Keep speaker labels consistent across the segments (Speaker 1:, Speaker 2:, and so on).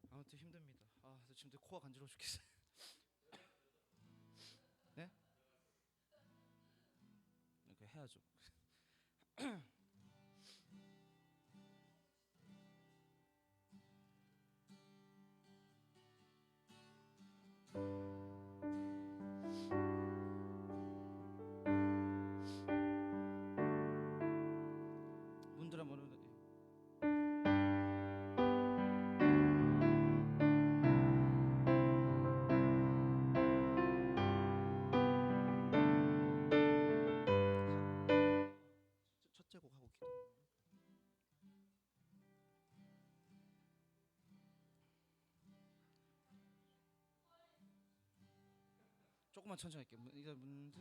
Speaker 1: 아무튼 힘듭니다. 저 지금 코가 간지러워 죽겠어요. 네? 이렇게 해야죠. 문드라 모르는 첫째 곡 하고 기도. 조금만 천천히 할게요. 이제 문드라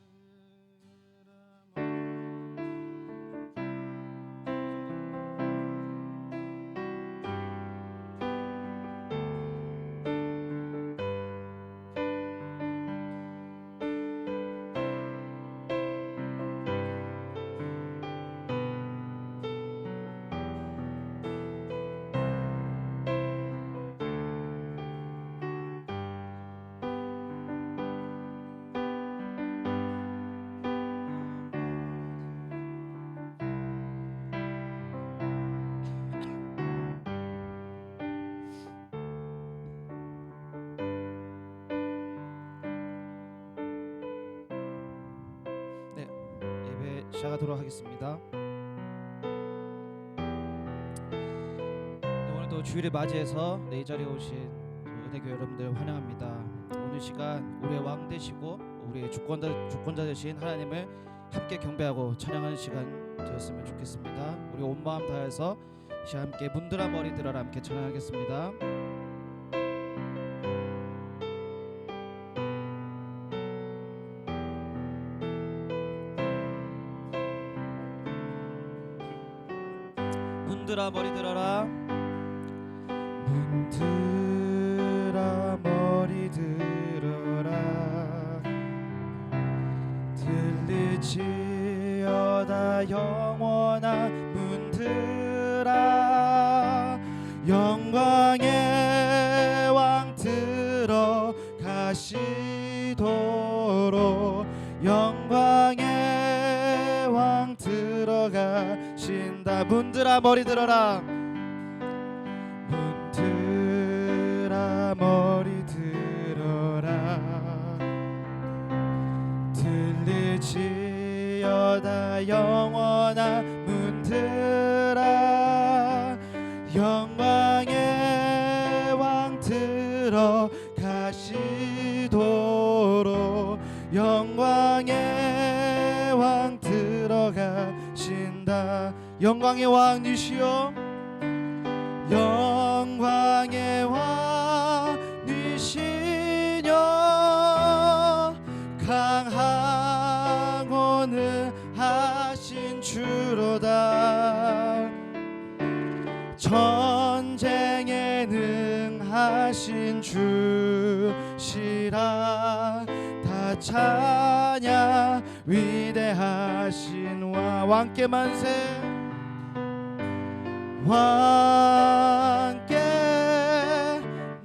Speaker 1: 네, 예배 시작하도록 하겠습니다. 네, 오늘도 주일을 맞이해서 이 자리에 오신 은혜교회 여러분들 환영합니다. 오늘 시간 우리의 왕 되시고 우리의 주권자 되신 하나님을 함께 경배하고 찬양하는 시간 되었으면 좋겠습니다. 우리 온 마음 다해서 함께 문드라 머리 들어라 함께 찬양하겠습니다. 문드라 머리 들어라. 문드라 머리 들어라. 들리지어다 영원한 문드라. 영광의 왕 들어가시도록. 영광의 왕 들어가신다. 문드라 머리 들어라. 문드라 머리 들어라. 들리지어다 영원한 문드라. 영광의 왕 들어가시도록. 영광의 왕 들어가신다. 영광의 왕 니시여. 영광의 왕 니시여. 강하고는 하신 주로다. 전쟁에 능하신 주시라. 다 찬양 위대하신 왕께 만세. 왕께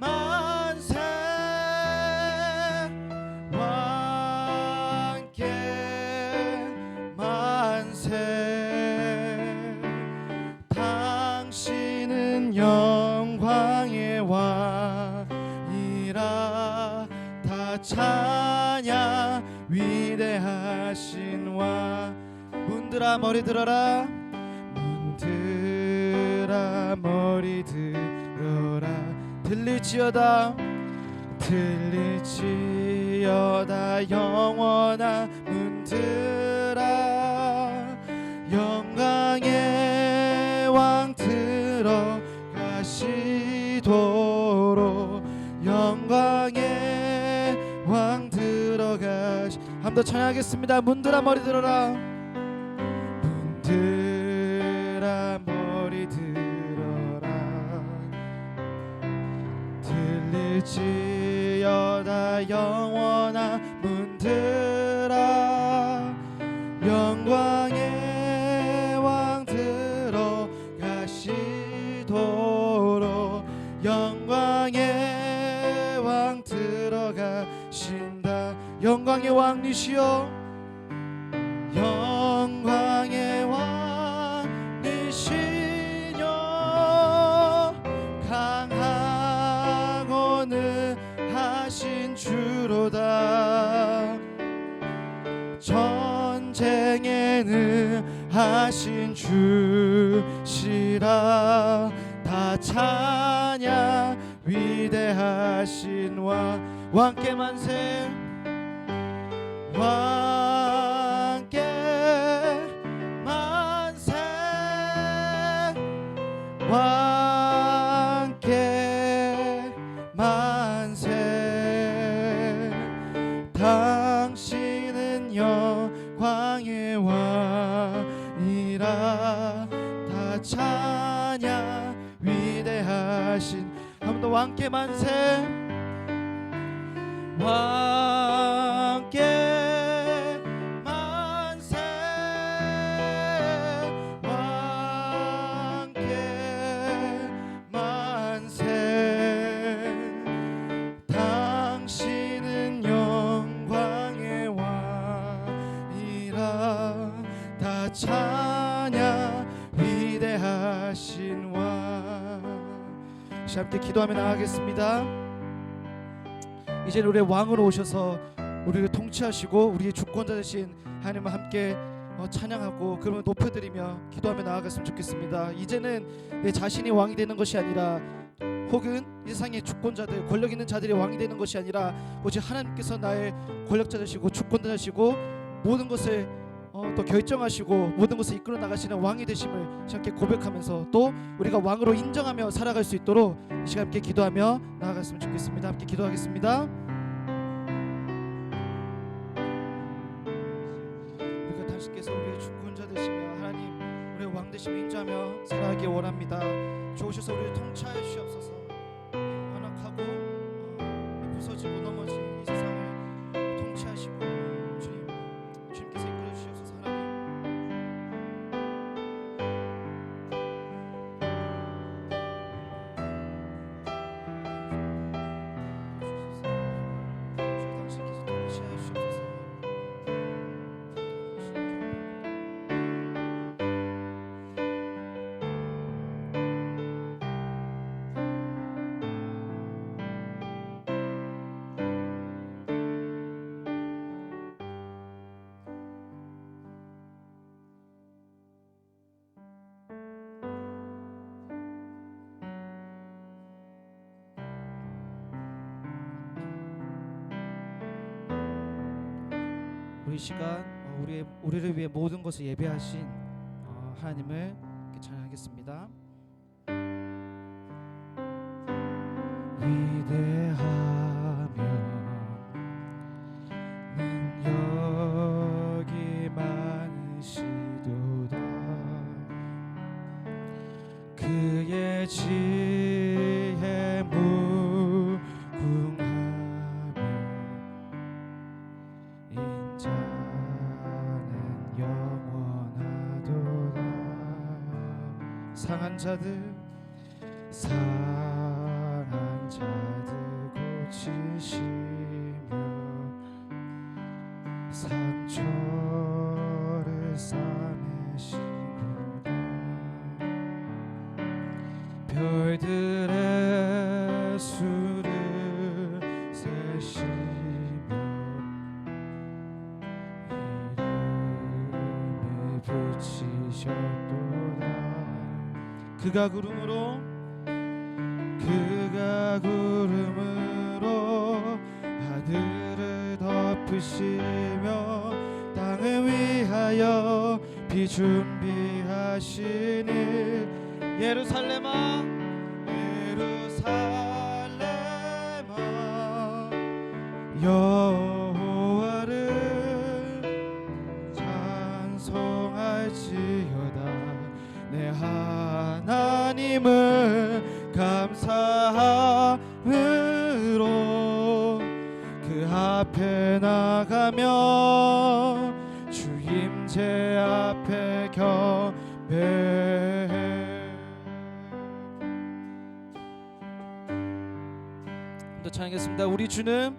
Speaker 1: 만세. 왕께 만세. 당신은 영광의 왕이라. 다 찬양 위대하신 왕. 문드라 머리 들어라. 문드라 머리 들어라. 들릴지어다. 들릴지어다 영원한 문드라. 한 번 더 찬양하겠습니다. 문들아 머리 들어라. 문들아 머리 들어라. 들릴지어다 영원한 문들아. 영광의 왕 들어가시도록. 영광의 왕 들어가신다. 영광의 왕이시여. 영광의 왕이시여. 강하고는 하신 주로다. 전쟁에는 하신 주시라. 다 찬양 위대하신 왕께 만세. 왕께 만세. 왕께 만세. 당신은 영광의 왕이라. 다 찬양 위대하신. 한 번 더 왕께 만세. 왕께 만세. 왕께 만세. 당신은 영광의 왕이라. 다 찬양 위대하신 왕. 함께 기도하며 나가겠습니다. 이제는 우리의 왕으로 오셔서 우리를 통치하시고 우리의 주권자 되신 하나님을 함께 찬양하고 그러면 높여드리며 기도하며 나아갔으면 좋겠습니다. 이제는 내 자신이 왕이 되는 것이 아니라, 혹은 이 세상의 주권자들, 권력 있는 자들이 왕이 되는 것이 아니라, 오직 하나님께서 나의 권력자 되시고 주권자 되시고 모든 것을 또 결정하시고 모든 것을 이끌어 나가시는 왕이 되심을 함께 고백하면서 또 우리가 왕으로 인정하며 살아갈 수 있도록 이 시간 함께 기도하며 나아갔으면 좋겠습니다. 함께 기도하겠습니다. 우리가 당신께서 우리의 주권자 되시며 하나님 우리의 왕 되심을 인정하며 살아가기 원합니다. 주 오셔서 우리를 통치하여 주시옵소서. 완악하고 부서지고 넘어진 이 세상을 통치하시고 주님께서 이끌어 주시옵소서. 당신께서 통치하여 주시옵소서. 우리 시간 우리를 위해 모든 것을 예배하신 하나님을 찬양하겠습니다. 위대하며 능력이 많으시도다. 그의 지혜 무궁하며 인자는 영원하도다. 상한 자들 고치시며 상처를 싸매시구나. 별들의 수를 세시며 이름을 붙이셨도다. 그가 구름으로 하늘을 덮으시며 땅을 위하여 비 준비하시니 예루살렘아 여호와를 앞에 나가며 주임제 앞에 경배해. 또 찬양하겠습니다. 우리 주는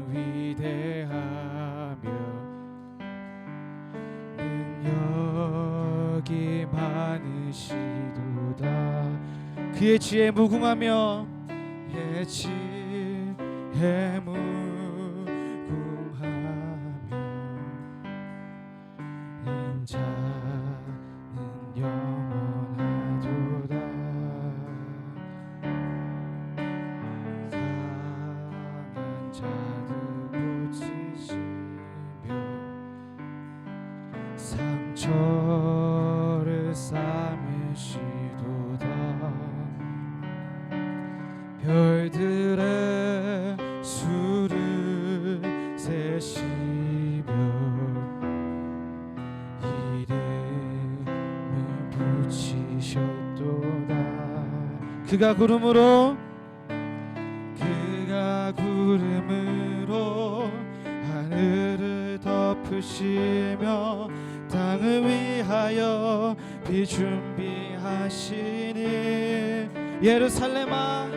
Speaker 1: 위대하며 능력이 많으시도다. 그의 지혜에 무궁하며 인자는 영원하도다. 상한 자들 고치시며 상처를 싸매시도다. 별들의 수를 세시며 이름을 붙이셨도다. 그가 구름으로 하늘을 덮으시며 땅을 위하여 비 준비하시니 예루살렘아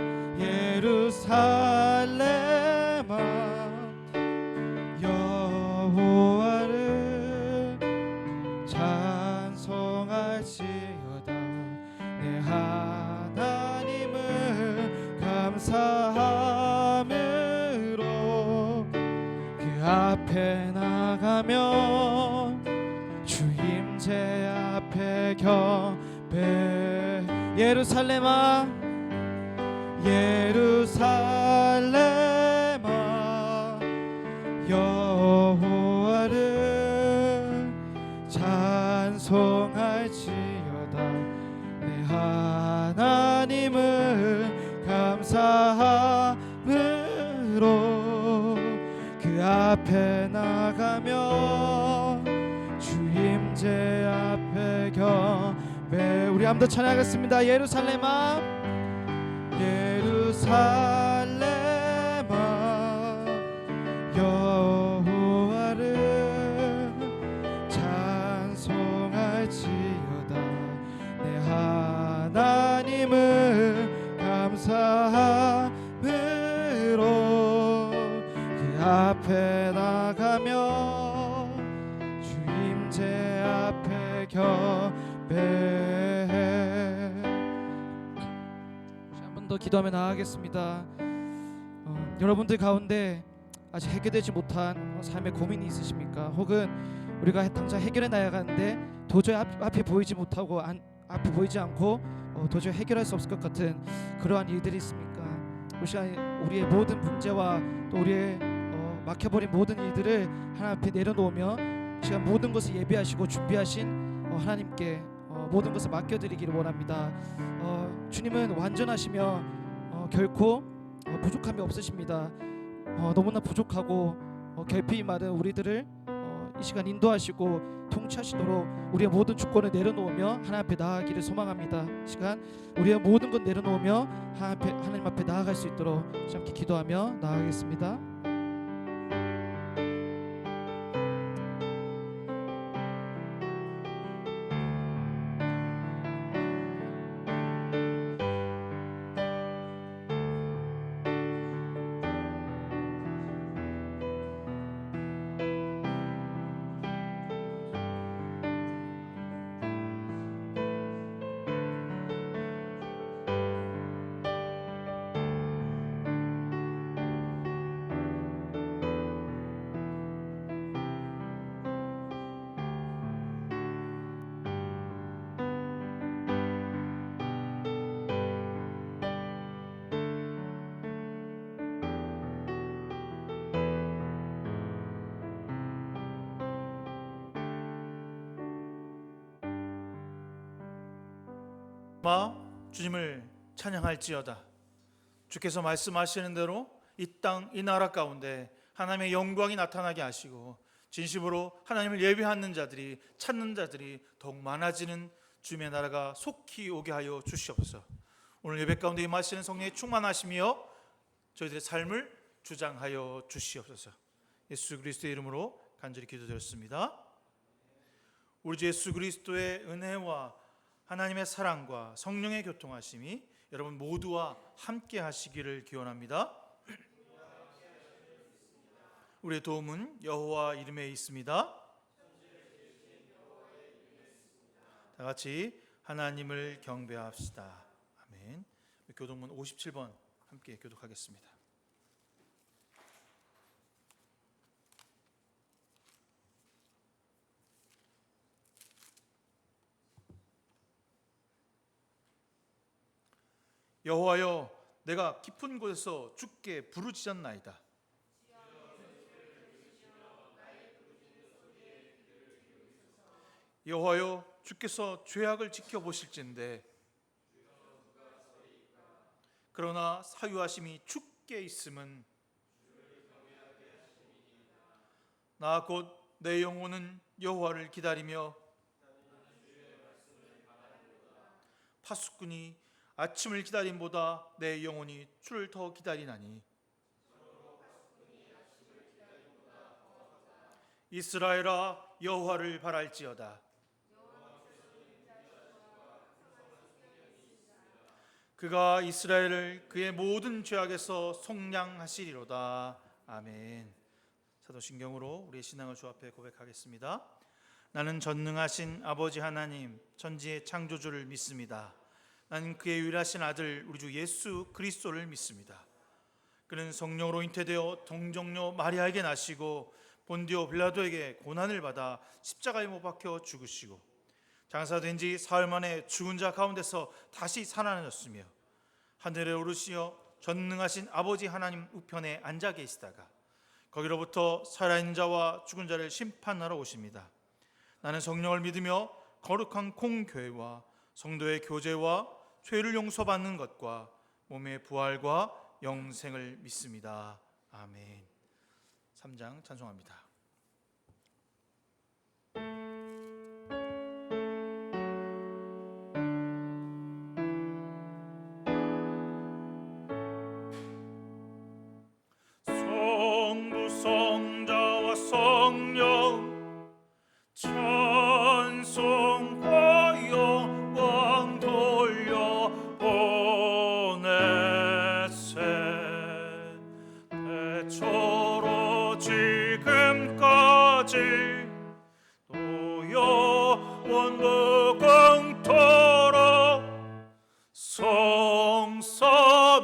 Speaker 1: 여호와를 찬송할지어다. 내 하나님을 감사함으로 그 앞에 나가며 주임제 앞에 경배. 예루살렘아 여호와를 찬송할지어다. 내 하나님을 감사함으로 그 앞에 나가며 주임제 앞에 경배. 우리 한번 더 찬양하겠습니다. 예루살렘아 여호와를 찬송할지어다. 내 하나님을 감사함으로 그 앞에 나가며 주임제 앞에 경배해. 더 기도하며 나아가겠습니다. 여러분들 가운데 아직 해결되지 못한 삶의 고민이 있으십니까? 혹은 우리가 당장 해결해 나가는데 도저히 앞이 보이지 못하고 앞이 보이지 않고 도저히 해결할 수 없을 것 같은 그러한 일들이 있습니까? 우리의 모든 문제와 또 우리의 막혀버린 모든 일들을 하나님 앞에 내려놓으며 시간 모든 것을 예비하시고 준비하신 하나님께 모든 것을 맡겨드리기를 원합니다. 주님은 완전하시며 결코 부족함이 없으십니다. 너무나 부족하고 결핍이 많은 우리들을 이 시간 인도하시고 통치하시도록 우리의 모든 주권을 내려놓으며 하나님 앞에 나아가기를 소망합니다. 이 시간 우리의 모든 것 내려놓으며 하나님 앞에 나아갈 수 있도록 함께 기도하며 나아가겠습니다.
Speaker 2: 주님을 찬양할지어다. 주께서 말씀하시는 대로 이 땅, 이 나라 가운데 하나님의 영광이 나타나게 하시고 진심으로 하나님을 예배하는 자들이, 찾는 자들이 더욱 많아지는 주님의 나라가 속히 오게 하여 주시옵소서. 오늘 예배 가운데 임하시는 성령의 충만하시며 저희들의 삶을 주장하여 주시옵소서. 예수 그리스도의 이름으로 간절히 기도드렸습니다. 우리 주 예수 그리스도의 은혜와 하나님의 사랑과 성령의 교통하심이 여러분 모두와 함께 하시기를 기원합니다. 우리의 도움은 여호와 이름에 있습니다. 다 같이 하나님을 경배합시다. 아멘. 교독문 57번 함께 교독하겠습니다. 여호와여, 내가 깊은 곳에서 주께 부르짖었나이다. 여호와여, 주께서 죄악을 지켜보실진데 그러나 사유하심이 주께 있음은 나 곧 내 영혼은 여호와를 기다리며 파수꾼이 아침을 기다림보다 내 영혼이 주를 더 기다리나니 이스라엘아, 여호와를 바랄지어다. 그가 이스라엘을 그의 모든 죄악에서 속량하시리로다. 아멘. 사도신경으로 우리의 신앙을 주 앞에 고백하겠습니다. 나는 전능하신 아버지 하나님, 천지의 창조주를 믿습니다. 나는 그의 유일하신 아들 우리 주 예수 그리스도를 믿습니다. 그는 성령으로 잉태되어 동정녀 마리아에게 나시고 본디오 빌라도에게 고난을 받아 십자가에 못 박혀 죽으시고 장사된 지 사흘 만에 죽은 자 가운데서 다시 살아나셨으며 하늘에 오르시어 전능하신 아버지 하나님 우편에 앉아 계시다가 거기로부터 살아있는 자와 죽은 자를 심판하러 오십니다. 나는 성령을 믿으며 거룩한 공교회와 성도의 교제와 죄를 용서받는 것과 몸의 부활과 영생을 믿습니다. 아멘. 3장 찬송합니다. 성부 성자와 성령 찬송하여 왕 돌려 보내세 대처로 지금까지 또 영원도 공토록 성삼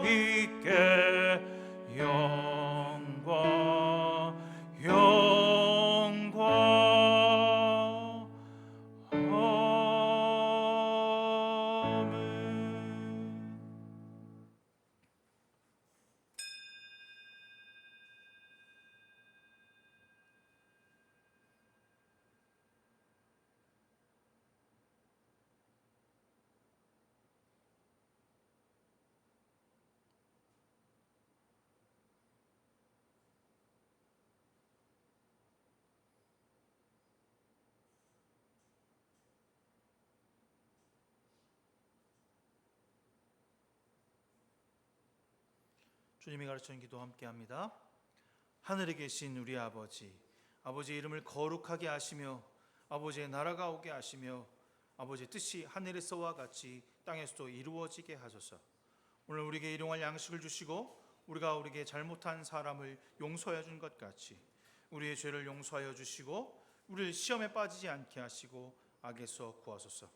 Speaker 2: 있게 영광 아멘. 주님이 가르치는 기도 함께합니다. 하늘에 계신 우리 아버지, 아버지의 이름을 거룩하게 하시며 아버지의 나라가 오게 하시며 아버지의 뜻이 하늘에서와 같이 땅에서도 이루어지게 하소서. 오늘 우리에게 일용할 양식을 주시고 우리가 우리에게 잘못한 사람을 용서해 준 것 같이 우리의 죄를 용서하여 주시고 우리를 시험에 빠지지 않게 하시고 악에서 구하소서.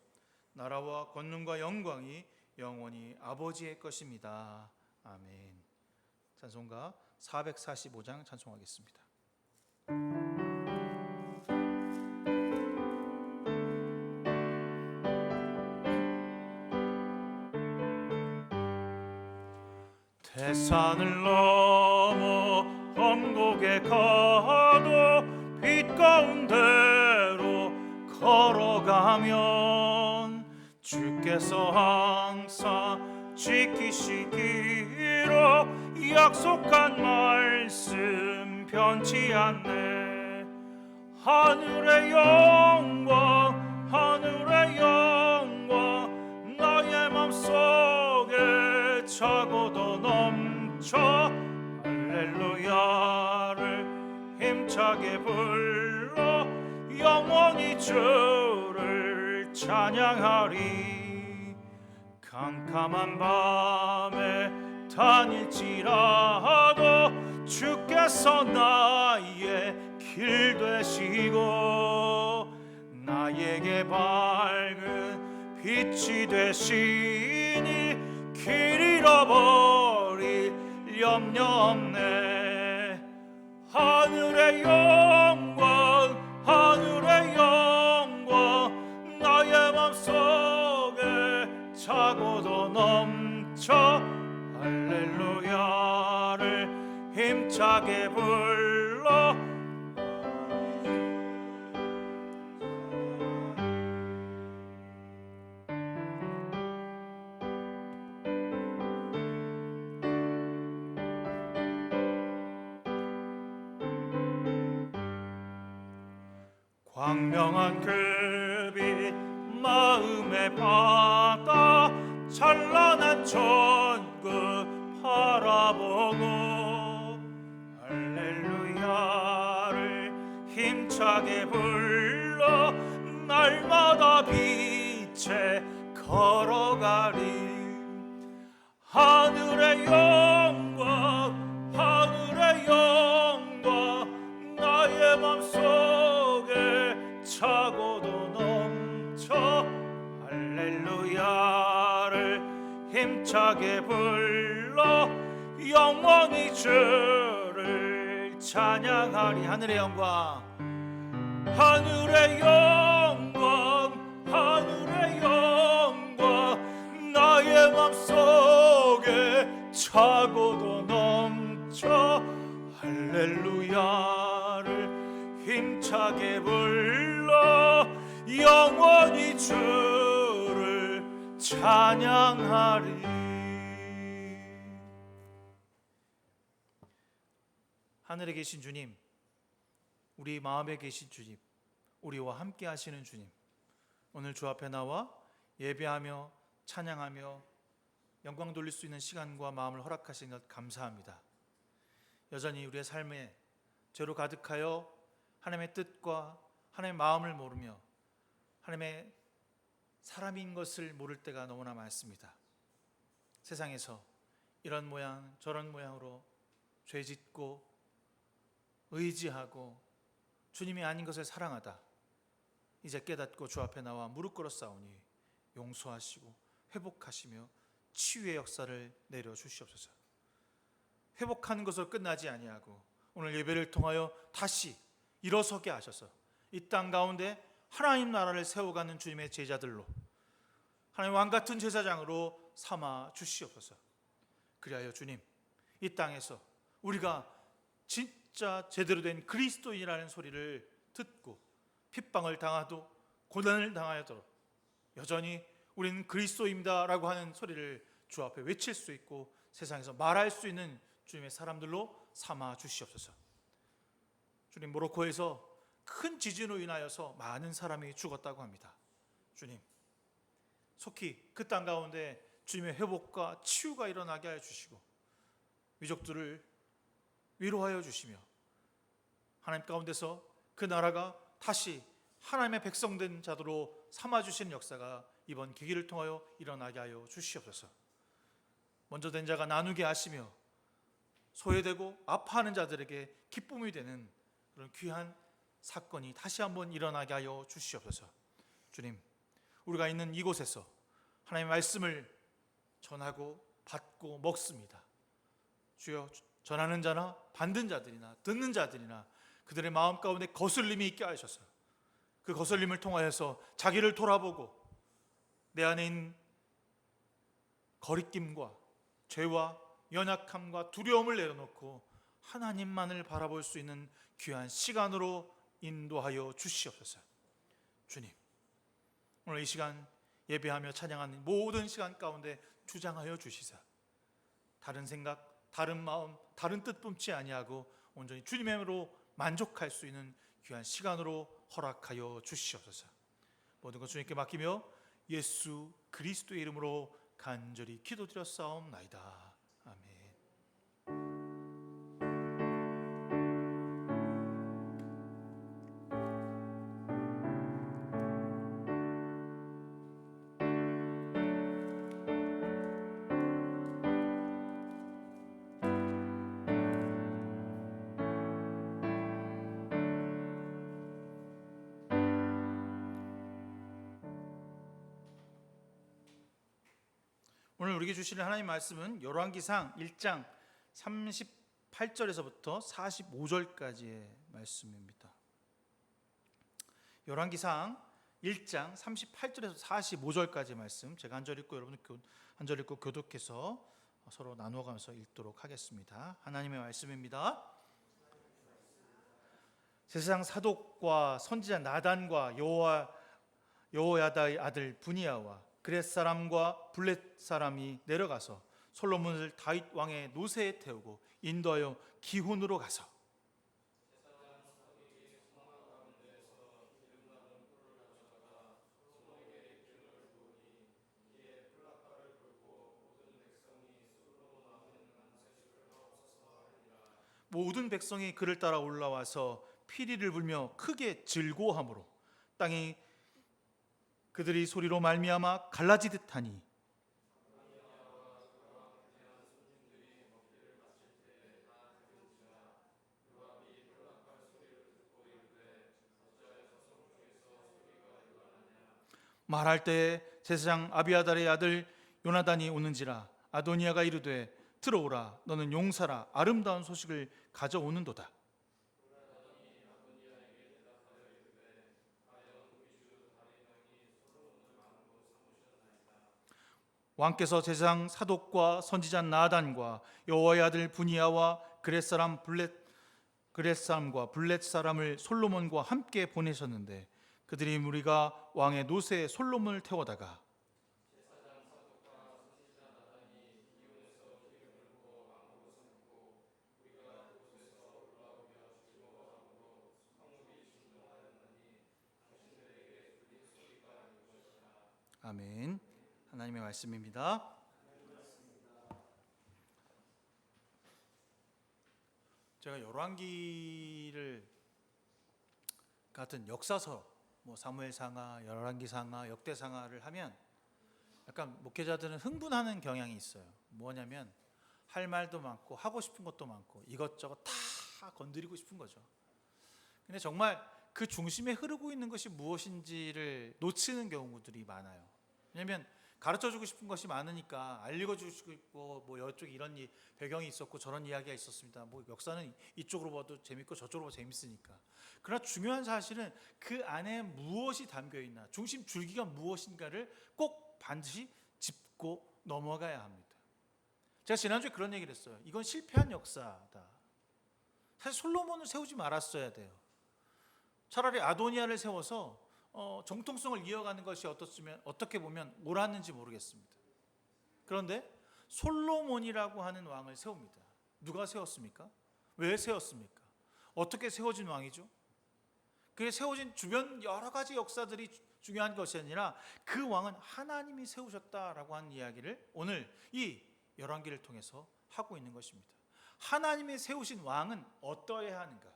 Speaker 2: 나라와 권능과 영광이 영원히 아버지의 것입니다. 아멘. 찬송가 445장 찬송하겠습니다. 태산을 넘어 험곡에 가도 빛 가운데로 걸어가면 주께서 항상 지키시기로 약속한 말씀 변치 않네. 하늘의 영광, 하늘의 영광, 나의 맘속에 차고도 넘쳐 힘차게 불러 영원히 주를 찬양하리. 캄캄한 밤에 다닐지라도 주께서 나의 길 되시고 나에게 밝은 빛이 되시니 길 잃어버릴 염려 없네. 하늘의 영광 하늘의 영광 나의 맘속에 차고도 넘쳐 할렐루야를 힘차게 불러 광명한 그 빛 마음의 바다 찬란한 천국 바라보고 할렐루야를 힘차게 불러 날마다 빛에 걸어가리. 하늘의 영광 하늘의 영광 나의 맘속에 차고도 넘쳐 할렐루야를 힘차게 불러 영원히 주를 찬양하리. 하늘의 영광 하늘의 영광 하늘의 영광 나의 맘속에 차고도 넘쳐 할렐루야를 힘차게 불러 영원히 주를 찬양하리. 하늘에 계신 주님, 우리 마음에 계신 주님, 우리와 함께 하시는 주님, 오늘 주 앞에 나와 예배하며 찬양하며 영광 돌릴 수 있는 시간과 마음을 허락하신 것 감사합니다. 여전히 우리의 삶에 죄로 가득하여 하나님의 뜻과 하나님의 마음을 모르며 하나님의 사람인 것을 모를 때가 너무나 많습니다. 세상에서 이런 모양 저런 모양으로 죄짓고 의지하고 주님이 아닌 것을 사랑하다 이제 깨닫고 주 앞에 나와 무릎 꿇어 싸우니 용서하시고 회복하시며 치유의 역사를 내려 주시옵소서. 회복하는 것으로 끝나지 아니하고 오늘 예배를 통하여 다시 일어서게 하셔서 이 땅 가운데 하나님 나라를 세워가는 주님의 제자들로 하나님 왕같은 제사장으로 삼아 주시옵소서. 그리하여 주님, 이 땅에서 우리가 진짜 제대로 된 그리스도인이라는 소리를 듣고 핍박을 당하도 고난을 당하여도 여전히 우리는 그리스도입니다라고 하는 소리를 주 앞에 외칠 수 있고 세상에서 말할 수 있는 주님의 사람들로 삼아 주시옵소서. 주님, 모로코에서 큰 지진으로 인하여서 많은 사람이 죽었다고 합니다. 주님, 속히 그 땅 가운데 주님의 회복과 치유가 일어나게 하여 주시고 민족들을 위로하여 주시며 하나님 가운데서 그 나라가 다시 하나님의 백성된 자들로 삼아주시는 역사가 이번 계기를 통하여 일어나게 하여 주시옵소서. 먼저 된 자가 나누게 하시며 소외되고 아파하는 자들에게 기쁨이 되는 그런 귀한 사건이 다시 한번 일어나게 하여 주시옵소서. 주님, 우리가 있는 이곳에서 하나님의 말씀을 전하고 받고 먹습니다. 주여, 전하는 자나 받는 자들이나 듣는 자들이나 그들의 마음 가운데 거슬림이 있게 하셔서 그 거슬림을 통하여서 자기를 돌아보고 내 안에 있는 거리낌과 죄와 연약함과 두려움을 내려놓고 하나님만을 바라볼 수 있는 귀한 시간으로 인도하여 주시옵소서. 주님, 오늘 이 시간 예배하며 찬양하는 모든 시간 가운데 주장하여 주시사 다른 생각, 다른 마음, 다른 뜻 품지 아니하고 온전히 주님으로 만족할 수 있는 귀한 시간으로 허락하여 주시옵소서. 모든 것 주님께 맡기며 예수 그리스도의 이름으로 간절히 기도드렸사옵나이다. 아멘. 오늘 우리에게 주시는 하나님 말씀은 열왕기상 1장 38절에서부터 45절까지의 말씀입니다. 열왕기상 1장 38절에서 45절까지의 말씀, 제가 한 절 읽고 여러분 한 절 읽고 교독해서 서로 나누어가면서 읽도록 하겠습니다. 하나님의 말씀입니다. 제사장 사독과 선지자 나단과 여호야다의 아들 분이야와 그렛 사람과 블렛 사람이 내려가서 솔로몬을 다윗 왕의 노새에 태우고 인도하여 기훈으로 가서 모든 백성이 그를 따라 올라와서 피리를 불며 크게 즐거워하므로 땅이 그들이 소리로 말미암아 갈라지듯 하니 말할 때에 제사장 아비아달의 아들 요나단이 오는지라 아도니아가 이르되 들어오라 너는 용사라 아름다운 소식을 가져오는도다. 왕께서 제사장 사독과 선지자 나단과 여호와의 아들 분이야와 그렛 사람과 블렛 사람을 솔로몬과 함께 보내셨는데 그들이 무리가 왕의 노새에 솔로몬을 태워다가 아멘. 하나님의 말씀입니다. 제가 열왕기를 같은 역사서, 사무엘상하, 열왕기상하, 역대상하를 하면 약간 목회자들은 흥분하는 경향이 있어요. 뭐냐면 할 말도 많고 하고 싶은 것도 많고 이것저것 다 건드리고 싶은 거죠. 근데 정말 그 중심에 흐르고 있는 것이 무엇인지를 놓치는 경우들이 많아요. 왜냐하면 가르쳐주고 싶은 것이 많으니까 알려주고 싶고 이쪽에 이런 배경이 있었고 저런 이야기가 있었습니다. 역사는 이쪽으로 봐도 재밌고 저쪽으로 봐도 재밌으니까. 그러나 중요한 사실은 그 안에 무엇이 담겨 있나, 중심 줄기가 무엇인가를 꼭 반드시 짚고 넘어가야 합니다. 제가 지난주에 그런 얘기를 했어요. 이건 실패한 역사다. 사실 솔로몬을 세우지 말았어야 돼요. 차라리 아도니아를 세워서 정통성을 이어가는 것이 어떻게 보면 옳았는지 모르겠습니다. 그런데 솔로몬이라고 하는 왕을 세웁니다. 누가 세웠습니까? 왜 세웠습니까? 어떻게 세워진 왕이죠? 그게 세워진 주변 여러 가지 역사들이 중요한 것이 아니라 그 왕은 하나님이 세우셨다라고 하는 이야기를 오늘 이 열왕기를 통해서 하고 있는 것입니다. 하나님이 세우신 왕은 어떠해야 하는가?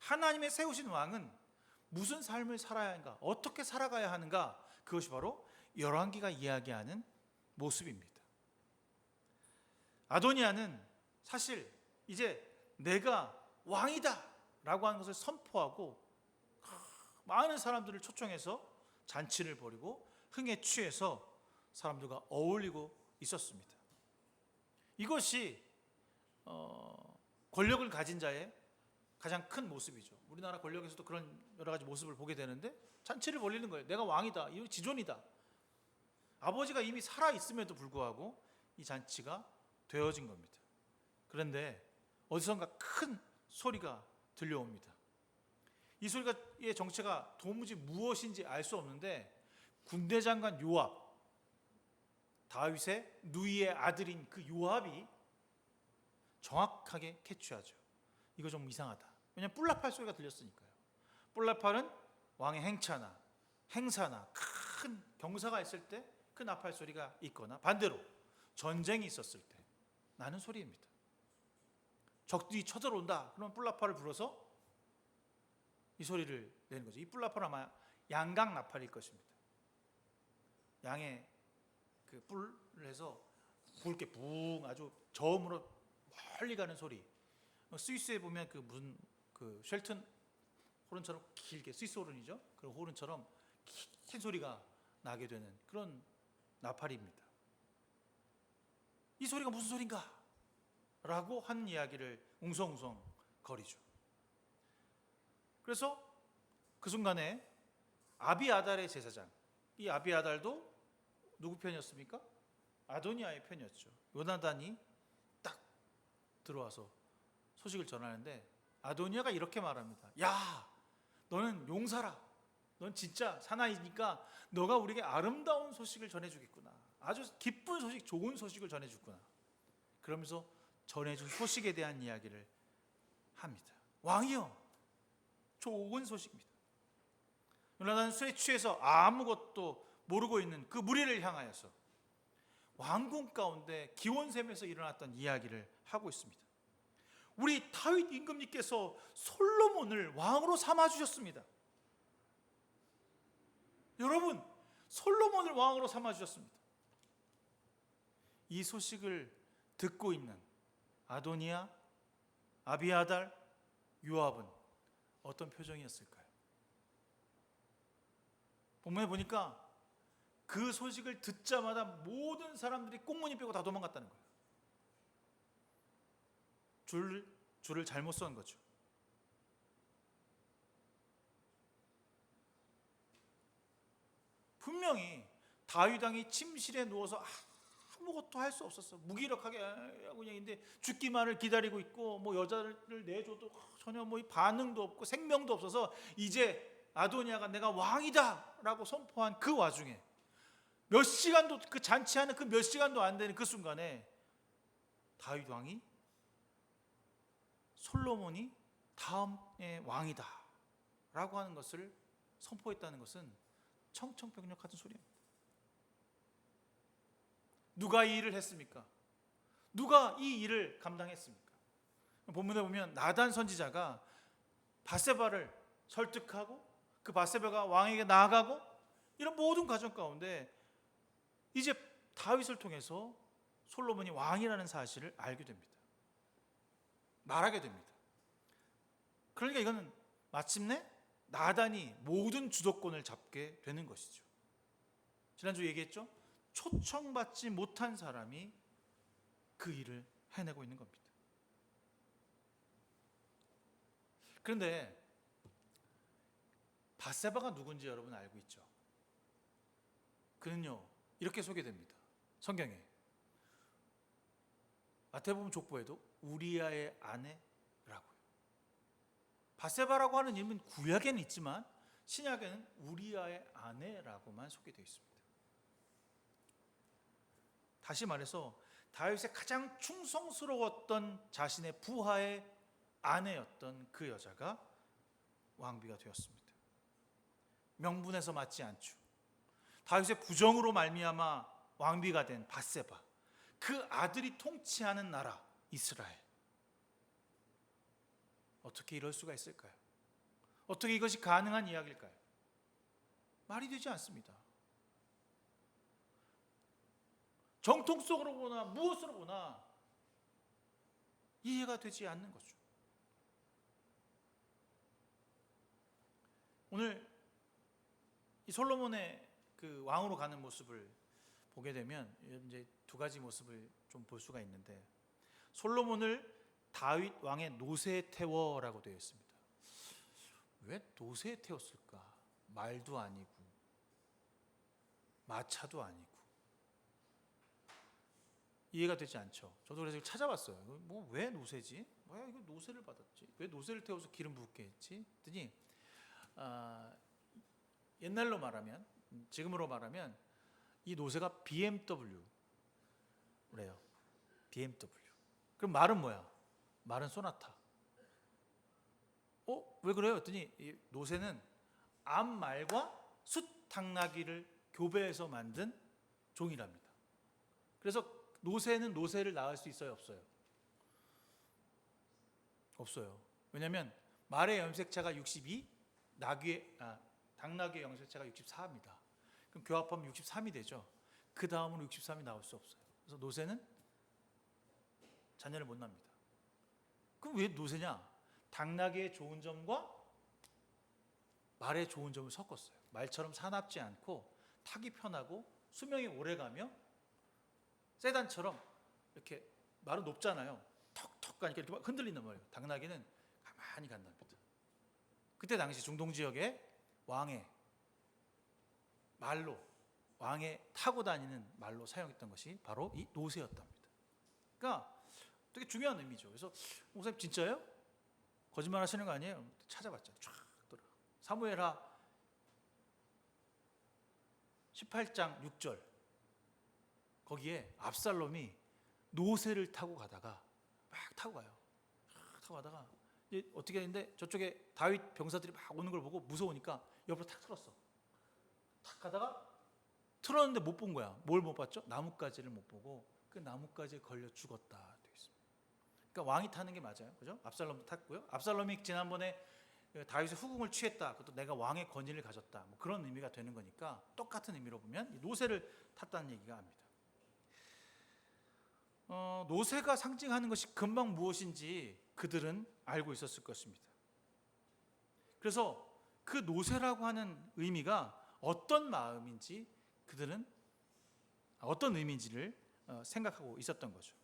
Speaker 2: 하나님의 세우신 왕은 무슨 삶을 살아야 하는가? 어떻게 살아가야 하는가? 그것이 바로 열왕기가 이야기하는 모습입니다. 아도니아는 사실 이제 내가 왕이다 라고 하는 것을 선포하고 많은 사람들을 초청해서 잔치를 벌이고 흥에 취해서 사람들과 어울리고 있었습니다. 이것이 권력을 가진 자의 가장 큰 모습이죠. 우리나라 권력에서도 그런 여러 가지 모습을 보게 되는데 잔치를 벌리는 거예요. 내가 왕이다. 이 지존이다. 아버지가 이미 살아 있음에도 불구하고 이 잔치가 되어진 겁니다. 그런데 어디선가 큰 소리가 들려옵니다. 이 소리의 정체가 도무지 무엇인지 알 수 없는데 군대 장관 요압, 다윗의 누이의 아들인 그 요압이 정확하게 캐치하죠. 이거 좀 이상하다. 왜냐하면 뿔나팔 소리가 들렸으니까요. 뿔나팔은 왕의 행사나 큰 경사가 있을 때 그 나팔 소리가 있거나 반대로 전쟁이 있었을 때 나는 소리입니다. 적들이 쳐들어온다. 그러면 뿔나팔을 불어서 이 소리를 내는 거죠. 이 뿔나팔은 아마 양각 나팔일 것입니다. 양의 그 뿔을 해서 굵게 붕 아주 저음으로 멀리 가는 소리. 스위스에 보면 그 쉘튼 호른처럼 길게 스위스 호른이죠. 그 호른처럼 긴 소리가 나게 되는 그런 나팔입니다. 이 소리가 무슨 소린가? 라고 하는 이야기를 웅성웅성 거리죠. 그래서 그 순간에 아비아달의 제사장, 이 아비아달도 누구 편이었습니까? 아도니아의 편이었죠. 요나단이 딱 들어와서 소식을 전하는데 아도니아가 이렇게 말합니다. 야, 너는 용사라. 넌 진짜 사나이니까 너가 우리에게 아름다운 소식을 전해주겠구나. 아주 기쁜 소식, 좋은 소식을 전해주구나. 그러면서 전해준 소식에 대한 이야기를 합니다. 왕이여, 좋은 소식입니다. 요나단은 술에 취해서 아무것도 모르고 있는 그 무리를 향하여서 왕궁 가운데 기원샘에서 일어났던 이야기를 하고 있습니다. 우리 다윗 임금님께서 솔로몬을 왕으로 삼아 주셨습니다. 여러분, 솔로몬을 왕으로 삼아 주셨습니다. 이 소식을 듣고 있는 아도니아, 아비아달, 요압은 어떤 표정이었을까요? 본문에 보니까 그 소식을 듣자마자 모든 사람들이 꽁무니 빼고 다 도망갔다는 거예요. 줄을 잘못 선 거죠. 분명히 다윗 왕이 침실에 누워서 아무것도 할 수 없었어. 무기력하게 하고 그냥 있는데 죽기만을 기다리고 있고 뭐 여자를 내줘도 전혀 뭐 반응도 없고 생명도 없어서 이제 아도니아가 내가 왕이다라고 선포한 그 와중에 몇 시간도 그 잔치하는 그 몇 시간도 안 되는 그 순간에 다윗 왕이 솔로몬이 다음의 왕이다라고 하는 것을 선포했다는 것은 청청병력 같은 소리입니다. 누가 이 일을 했습니까? 누가 이 일을 감당했습니까? 본문에 보면 나단 선지자가 밧세바를 설득하고 그 밧세바가 왕에게 나아가고 이런 모든 과정 가운데 이제 다윗을 통해서 솔로몬이 왕이라는 사실을 알게 됩니다. 말하게 됩니다. 그러니까 이거는 마침내 나단이 모든 주도권을 잡게 되는 것이죠. 지난주 얘기했죠? 초청받지 못한 사람이 그 일을 해내고 있는 겁니다. 그런데 밧세바가 누군지 여러분 알고 있죠? 그는요 이렇게 소개됩니다. 성경에 마태복음 족보에도 우리아의 아내라고요. 밧세바라고 하는 이름은 구약에는 있지만 신약에는 우리아의 아내라고만 소개되어 있습니다. 다시 말해서 다윗의 가장 충성스러웠던 자신의 부하의 아내였던 그 여자가 왕비가 되었습니다. 명분에서 맞지 않죠. 다윗의 부정으로 말미암아 왕비가 된 밧세바, 그 아들이 통치하는 나라 이스라엘. 어떻게 이럴 수가 있을까요? 어떻게 이것이 가능한 이야기일까요? 말이 되지 않습니다. 정통성으로 보나 무엇으로 보나 이해가 되지 않는 거죠. 오늘 이 솔로몬의 그 왕으로 가는 모습을 보게 되면 이제 두 가지 모습을 좀 볼 수가 있는데, 솔로몬을 다윗 왕의 노새에 태워라고 되어 있습니다. 왜 노새에 태웠을까? 말도 아니고 마차도 아니고 이해가 되지 않죠. 저도 그래서 찾아봤어요. 뭐 왜 노새지? 뭐야 이거 노새를 받았지? 왜 노새를 태워서 기름 붓게 했지? 했더니 옛날로 말하면, 지금으로 말하면 이 노새가 BMW래요. BMW. 그럼 말은 뭐야? 말은 소나타. 왜 그래요? 했더니 이 노새는 암말과 숫당나귀를 교배해서 만든 종이랍니다. 그래서 노새는 노새를 낳을 수 있어요? 없어요? 없어요. 왜냐하면 말의 염색체가 62, 당나귀의 염색체가 64입니다. 그럼 교합하면 63이 되죠. 그 다음으로 63이 나올 수 없어요. 그래서 노새는 자녀를 못 납니다. 그럼 왜 노새냐? 당나귀의 좋은 점과 말의 좋은 점을 섞었어요. 말처럼 사납지 않고 타기 편하고 수명이 오래가며 세단처럼 이렇게 말은 높잖아요. 턱턱 가니까 이렇게 막 흔들린단 말이에요. 당나귀는 가만히 간답니다. 그때 당시 중동 지역의 왕의 말로, 왕의 타고 다니는 말로 사용했던 것이 바로 이 노새였답니다. 그러니까 되게 중요한 의미죠. 그래서 목사님 진짜요? 거짓말 하시는 거 아니에요? 찾아봤죠. 쫙 돌아. 사무엘하 18장 6절 거기에 압살롬이 노새를 타고 가다가 막 타고 가요. 막 타고 가다가 이제 어떻게 했는데 저쪽에 다윗 병사들이 막 오는 걸 보고 무서우니까 옆으로 탁 틀었어. 탁 가다가 틀었는데 못 본 거야. 뭘 못 봤죠? 나뭇가지를 못 보고 그 나뭇가지에 걸려 죽었다 되어 있습니다. 그러니까 왕이 타는 게 맞아요, 그죠? 압살롬도 탔고요. 압살롬이 지난번에 다윗의 후궁을 취했다. 그것도 내가 왕의 권위를 가졌다. 뭐 그런 의미가 되는 거니까 똑같은 의미로 보면 노새를 탔다는 얘기가 합니다. 노새가 상징하는 것이 금방 무엇인지 그들은 알고 있었을 것입니다. 그래서 그 노새라고 하는 의미가 어떤 마음인지 그들은 어떤 의미인지를 생각하고 있었던 거죠.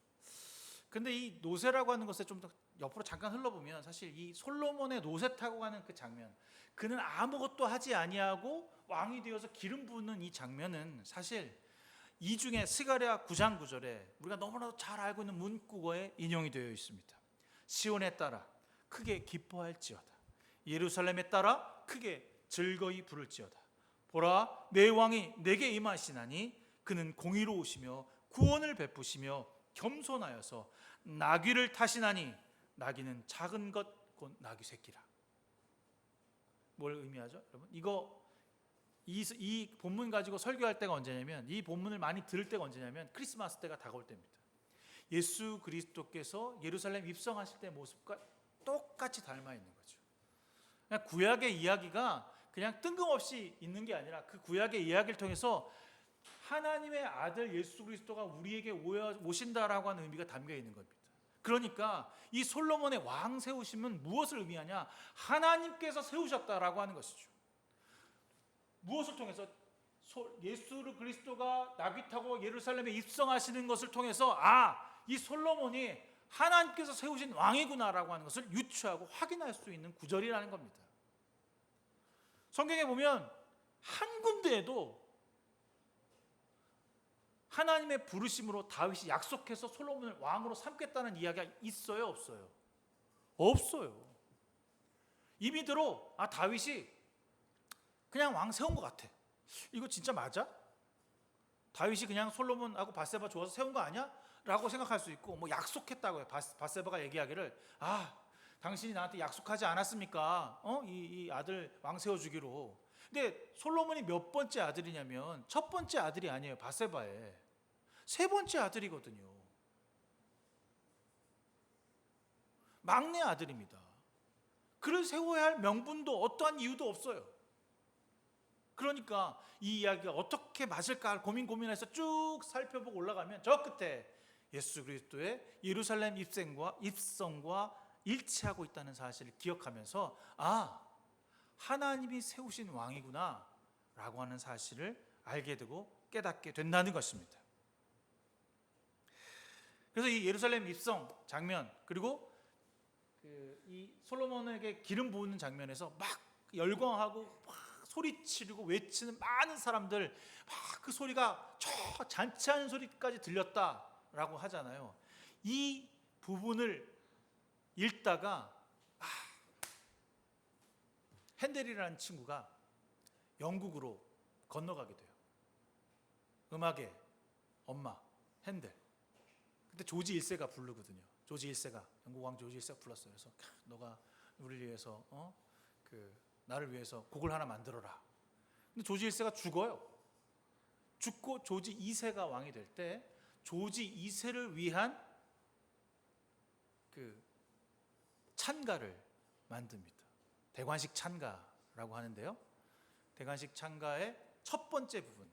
Speaker 2: 근데 이 노새라고 하는 것에 좀 더 옆으로 잠깐 흘러보면 사실 이 솔로몬의 노새 타고 가는 그 장면, 그는 아무것도 하지 아니하고 왕이 되어서 기름 부는 이 장면은 사실 이 중에 스가랴 9장 9절에 우리가 너무나도 잘 알고 있는 문구어에 인용이 되어 있습니다. 시온에 따라 크게 기뻐할지어다. 예루살렘에 따라 크게 즐거이 부를지어다. 보라, 내 왕이 내게 임하시나니 그는 공의로우시며 구원을 베푸시며 겸손하여서 나귀를 타시나니 나귀는 작은 것 곧 나귀 새끼라. 뭘 의미하죠, 여러분? 이 본문 가지고 설교할 때가 언제냐면, 이 본문을 많이 들을 때가 언제냐면 크리스마스 때가 다가올 때입니다. 예수 그리스도께서 예루살렘 입성하실 때 모습과 똑같이 닮아 있는 거죠. 그냥 구약의 이야기가 그냥 뜬금없이 있는 게 아니라 그 구약의 이야기를 통해서 하나님의 아들 예수 그리스도가 우리에게 오신다라고 하는 의미가 담겨 있는 겁니다. 그러니까 이 솔로몬의 왕 세우심은 무엇을 의미하냐? 하나님께서 세우셨다라고 하는 것이죠. 무엇을 통해서? 예수 그리스도가 나귀 타고 예루살렘에 입성하시는 것을 통해서 이 솔로몬이 하나님께서 세우신 왕이구나라고 하는 것을 유추하고 확인할 수 있는 구절이라는 겁니다. 성경에 보면 한 군데에도 하나님의 부르심으로 다윗이 약속해서 솔로몬을 왕으로 삼겠다는 이야기가 있어요, 없어요? 없어요. 이미대로 다윗이 그냥 왕 세운 것 같아. 이거 진짜 맞아? 다윗이 그냥 솔로몬하고 바세바 좋아서 세운 거 아니야? 라고 생각할 수 있고, 뭐 약속했다고요. 바세바가 얘기하기를 당신이 나한테 약속하지 않았습니까? 이 아들 왕 세워주기로. 근데 솔로몬이 몇 번째 아들이냐면 첫 번째 아들이 아니에요. 바세바의 세 번째 아들이거든요. 막내 아들입니다. 그를 세워야 할 명분도 어떠한 이유도 없어요. 그러니까 이 이야기가 어떻게 맞을까 고민해서 쭉 살펴보고 올라가면 저 끝에 예수 그리스도의 예루살렘 입성과 일치하고 있다는 사실을 기억하면서 하나님이 세우신 왕이구나 라고 하는 사실을 알게 되고 깨닫게 된다는 것입니다. 그래서 이 예루살렘 입성 장면, 그리고 이 솔로몬에게 기름 부은 장면에서 막 열광하고 막 소리치고 외치는 많은 사람들, 막 그 소리가 저 잔치하는 소리까지 들렸다라고 하잖아요. 이 부분을 읽다가 핸델이라는 친구가 영국으로 건너가게 돼요. 음악의 엄마 핸델. 그때 조지 1세가 부르거든요. 조지 1세가, 영국 왕 조지 1세가 불렀어요. 그래서 너가 우리를 위해서 나를 위해서 곡을 하나 만들어라. 근데 조지 1세가 죽어요. 죽고 조지 2세가 왕이 될 때 조지 2세를 위한 그 찬가를 만듭니다. 대관식 찬가라고 하는데요. 대관식 찬가의 첫 번째 부분,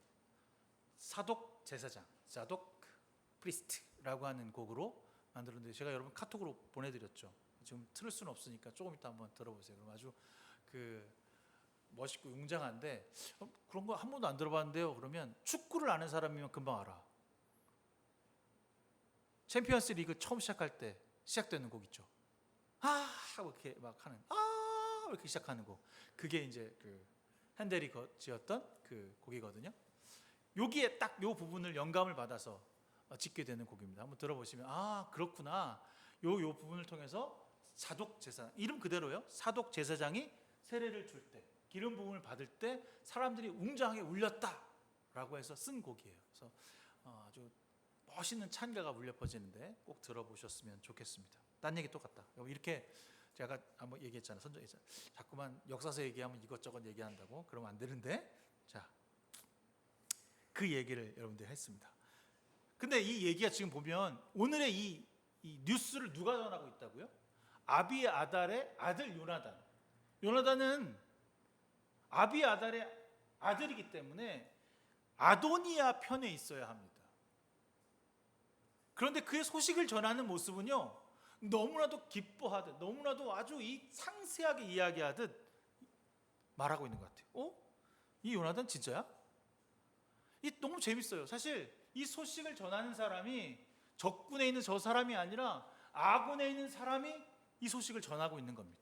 Speaker 2: 사독 제사장, 사독 프리스트라고 하는 곡으로 만들었는데, 제가 여러분 카톡으로 보내드렸죠. 지금 틀을 수는 없으니까 조금 이따 한번 들어보세요. 그럼 아주 멋있고 웅장한데, 그런 거 한 번도 안 들어봤는데요. 그러면 축구를 아는 사람이면 금방 알아. 챔피언스 리그 처음 시작할 때 시작되는 곡 있죠. 하고 이렇게 막 하는 이렇게 시작하는 곡. 그게 이제 그 핸델이 지었던 그 곡이거든요. 여기에 딱 요 부분을 영감을 받아서 짓게 되는 곡입니다. 한번 들어보시면 그렇구나. 요 부분을 통해서 사독 제사, 이름 그대로요. 사독 제사장이 세례를 줄 때, 기름 부음을 받을 때 사람들이 웅장하게 울렸다라고 해서 쓴 곡이에요. 그래서 아주 멋있는 찬가가 울려 퍼지는데 꼭 들어보셨으면 좋겠습니다. 딴 얘기 똑같다. 이렇게 제가 한번 얘기했잖아요. 선전했잖아요. 자꾸만 역사서 얘기하면 이것저것 얘기한다고 그러면 안 되는데, 자, 그 얘기를 여러분들 했습니다. 근데 이 얘기가 지금 보면 오늘의 이 뉴스를 누가 전하고 있다고요? 아비아달의 아들 요나단. 요나단은 아비아달의 아들이기 때문에 아도니아 편에 있어야 합니다. 그런데 그의 소식을 전하는 모습은요, 너무나도 기뻐하듯, 너무나도 아주 상세하게 이야기하듯 말하고 있는 것 같아요. 이 요나단 진짜야? 이 너무 재밌어요. 사실 이 소식을 전하는 사람이 적군에 있는 저 사람이 아니라 아군에 있는 사람이 이 소식을 전하고 있는 겁니다.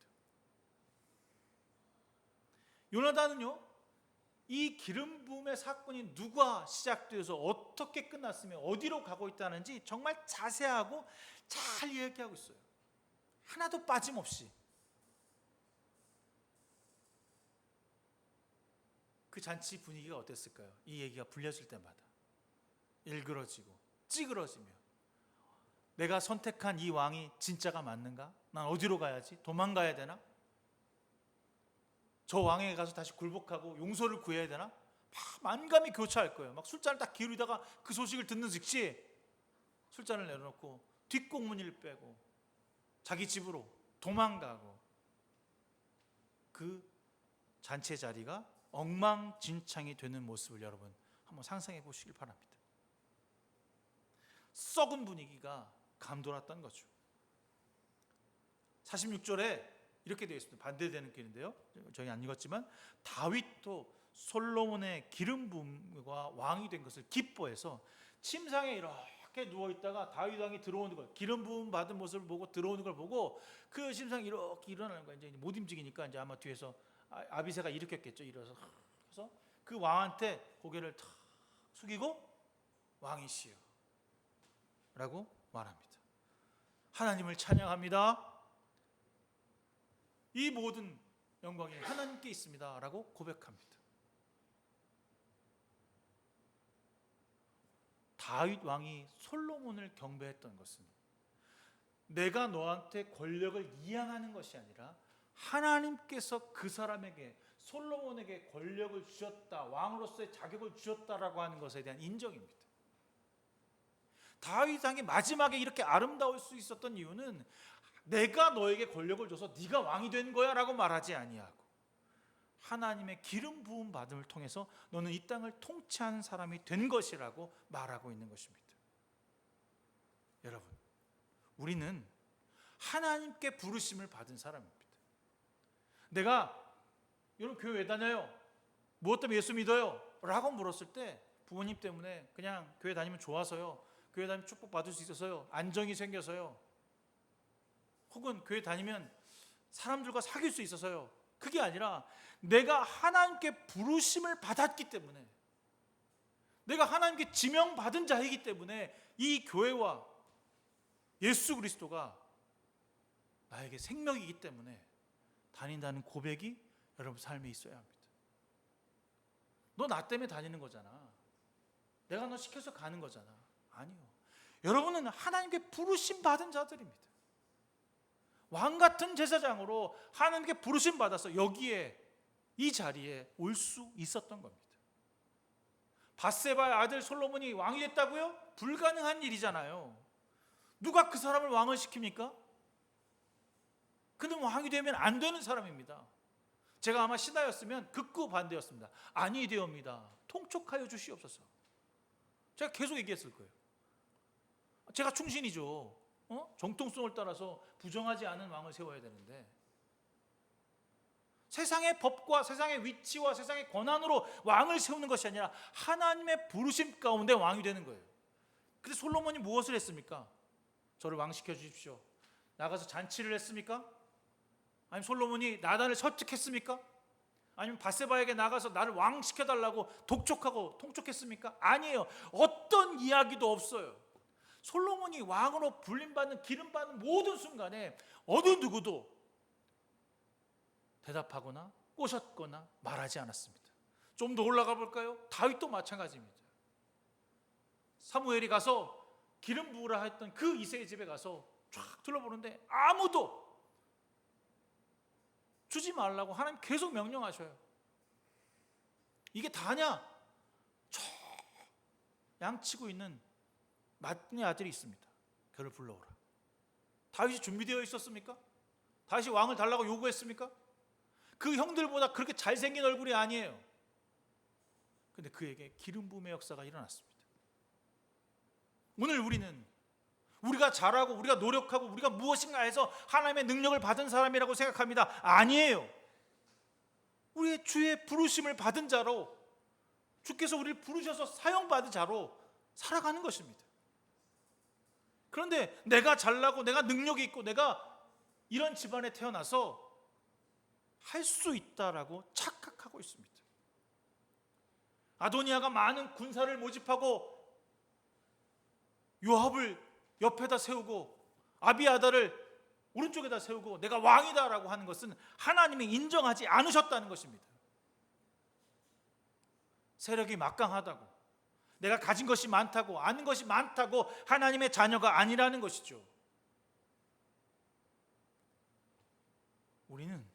Speaker 2: 요나단은요, 이 기름 부음의 사건이 누가 시작되어서 어떻게 끝났으며 어디로 가고 있다는지 정말 자세하고 잘 이야기하고 있어요. 하나도 빠짐없이. 그 잔치 분위기가 어땠을까요? 이 얘기가 불려질 때마다 일그러지고 찌그러지며, 내가 선택한 이 왕이 진짜가 맞는가? 난 어디로 가야지? 도망가야 되나? 저 왕에게 가서 다시 굴복하고 용서를 구해야 되나? 막 만감이 교차할 거예요. 막 술잔을 딱 기울이다가 그 소식을 듣는 즉시 술잔을 내려놓고 뒷공문을 빼고 자기 집으로 도망가고, 그 잔치 자리가 엉망진창이 되는 모습을 여러분 한번 상상해 보시길 바랍니다. 썩은 분위기가 감돌았던 거죠. 46절에 이렇게 되어 있습니다. 반대되는 길인데요, 저희 안 읽었지만, 다윗도 솔로몬의 기름 부음과 왕이 된 것을 기뻐해서 침상에 이렇게 누워 있다가 다윗 왕이 들어오는 걸, 기름 부음 받은 모습을 보고 들어오는 걸 보고 그 침상에 이렇게 일어나는 거예요. 이제 못 움직이니까 이제 아마 뒤에서 아비새가 일으켰겠죠. 일어서 그래서 그 왕한테 고개를 탁 숙이고 왕이시여 라고 말합니다. 하나님을 찬양합니다. 이 모든 영광이 하나님께 있습니다 라고 고백합니다. 다윗 왕이 솔로몬을 경배했던 것은 내가 너한테 권력을 이양하는 것이 아니라 하나님께서 그 사람에게, 솔로몬에게 권력을 주셨다, 왕으로서의 자격을 주셨다라고 하는 것에 대한 인정입니다. 다윗 왕이 마지막에 이렇게 아름다울 수 있었던 이유는 내가 너에게 권력을 줘서 네가 왕이 된 거야 라고 말하지 아니하고, 하나님의 기름 부음 받음을 통해서 너는 이 땅을 통치하는 사람이 된 것이라고 말하고 있는 것입니다. 여러분, 우리는 하나님께 부르심을 받은 사람입니다. 내가 여러분 교회 왜 다녀요? 무엇 때문에 예수 믿어요? 라고 물었을 때 부모님 때문에 그냥 교회 다니면 좋아서요, 교회 다니면 축복 받을 수 있어서요, 안정이 생겨서요, 혹은 교회 다니면 사람들과 사귈 수 있어서요, 그게 아니라 내가 하나님께 부르심을 받았기 때문에, 내가 하나님께 지명받은 자이기 때문에 이 교회와 예수 그리스도가 나에게 생명이기 때문에 다닌다는 고백이 여러분 삶에 있어야 합니다. 너 나 때문에 다니는 거잖아, 내가 너 시켜서 가는 거잖아. 아니요. 여러분은 하나님께 부르심 받은 자들입니다. 왕 같은 제사장으로 하나님께 부르심 받아서 여기에, 이 자리에 올 수 있었던 겁니다. 밧세바의 아들 솔로몬이 왕이 됐다고요? 불가능한 일이잖아요. 누가 그 사람을 왕을 시킵니까? 그는 왕이 되면 안 되는 사람입니다. 제가 아마 신하였으면 극구 반대였습니다. 아니 되옵니다. 통촉하여 주시옵소서. 제가 계속 얘기했을 거예요. 제가 충신이죠. 정통성을 따라서 부정하지 않은 왕을 세워야 되는데, 세상의 법과 세상의 위치와 세상의 권한으로 왕을 세우는 것이 아니라 하나님의 부르심 가운데 왕이 되는 거예요. 그래서 솔로몬이 무엇을 했습니까? 저를 왕시켜 주십시오. 나가서 잔치를 했습니까? 아니면 솔로몬이 나단을 설득했습니까? 아니면 밧세바에게 나가서 나를 왕시켜달라고 독촉하고 통촉했습니까? 아니에요. 어떤 이야기도 없어요. 솔로몬이 왕으로 불림받는 기름받는 모든 순간에 어느 누구도 대답하거나 꼬셨거나 말하지 않았습니다. 좀 더 올라가 볼까요? 다윗도 마찬가지입니다. 사무엘이 가서 기름 부으라 했던 그 이새의 집에 가서 쫙 둘러보는데 아무도 주지 말라고 하나님 계속 명령하셔요. 이게 다냐? 저 양치고 있는 맏네 아들이 있습니다. 그를 불러오라. 다윗이 준비되어 있었습니까? 다윗이 왕을 달라고 요구했습니까? 그 형들보다 그렇게 잘생긴 얼굴이 아니에요. 근데 그에게 기름 부음의 역사가 일어났습니다. 오늘 우리가 잘하고 우리가 노력하고 우리가 무엇인가 해서 하나님의 능력을 받은 사람이라고 생각합니다. 아니에요. 우리의 주의 부르심을 받은 자로, 주께서 우리를 부르셔서 사용받은 자로 살아가는 것입니다. 그런데 내가 잘나고 내가 능력이 있고 내가 이런 집안에 태어나서 할 수 있다라고 착각하고 있습니다. 아도니아가 많은 군사를 모집하고 요압을 옆에다 세우고 아비아다를 오른쪽에다 세우고 내가 왕이다라고 하는 것은 하나님이 인정하지 않으셨다는 것입니다. 세력이 막강하다고, 내가 가진 것이 많다고, 아는 것이 많다고 하나님의 자녀가 아니라는 것이죠. 우리는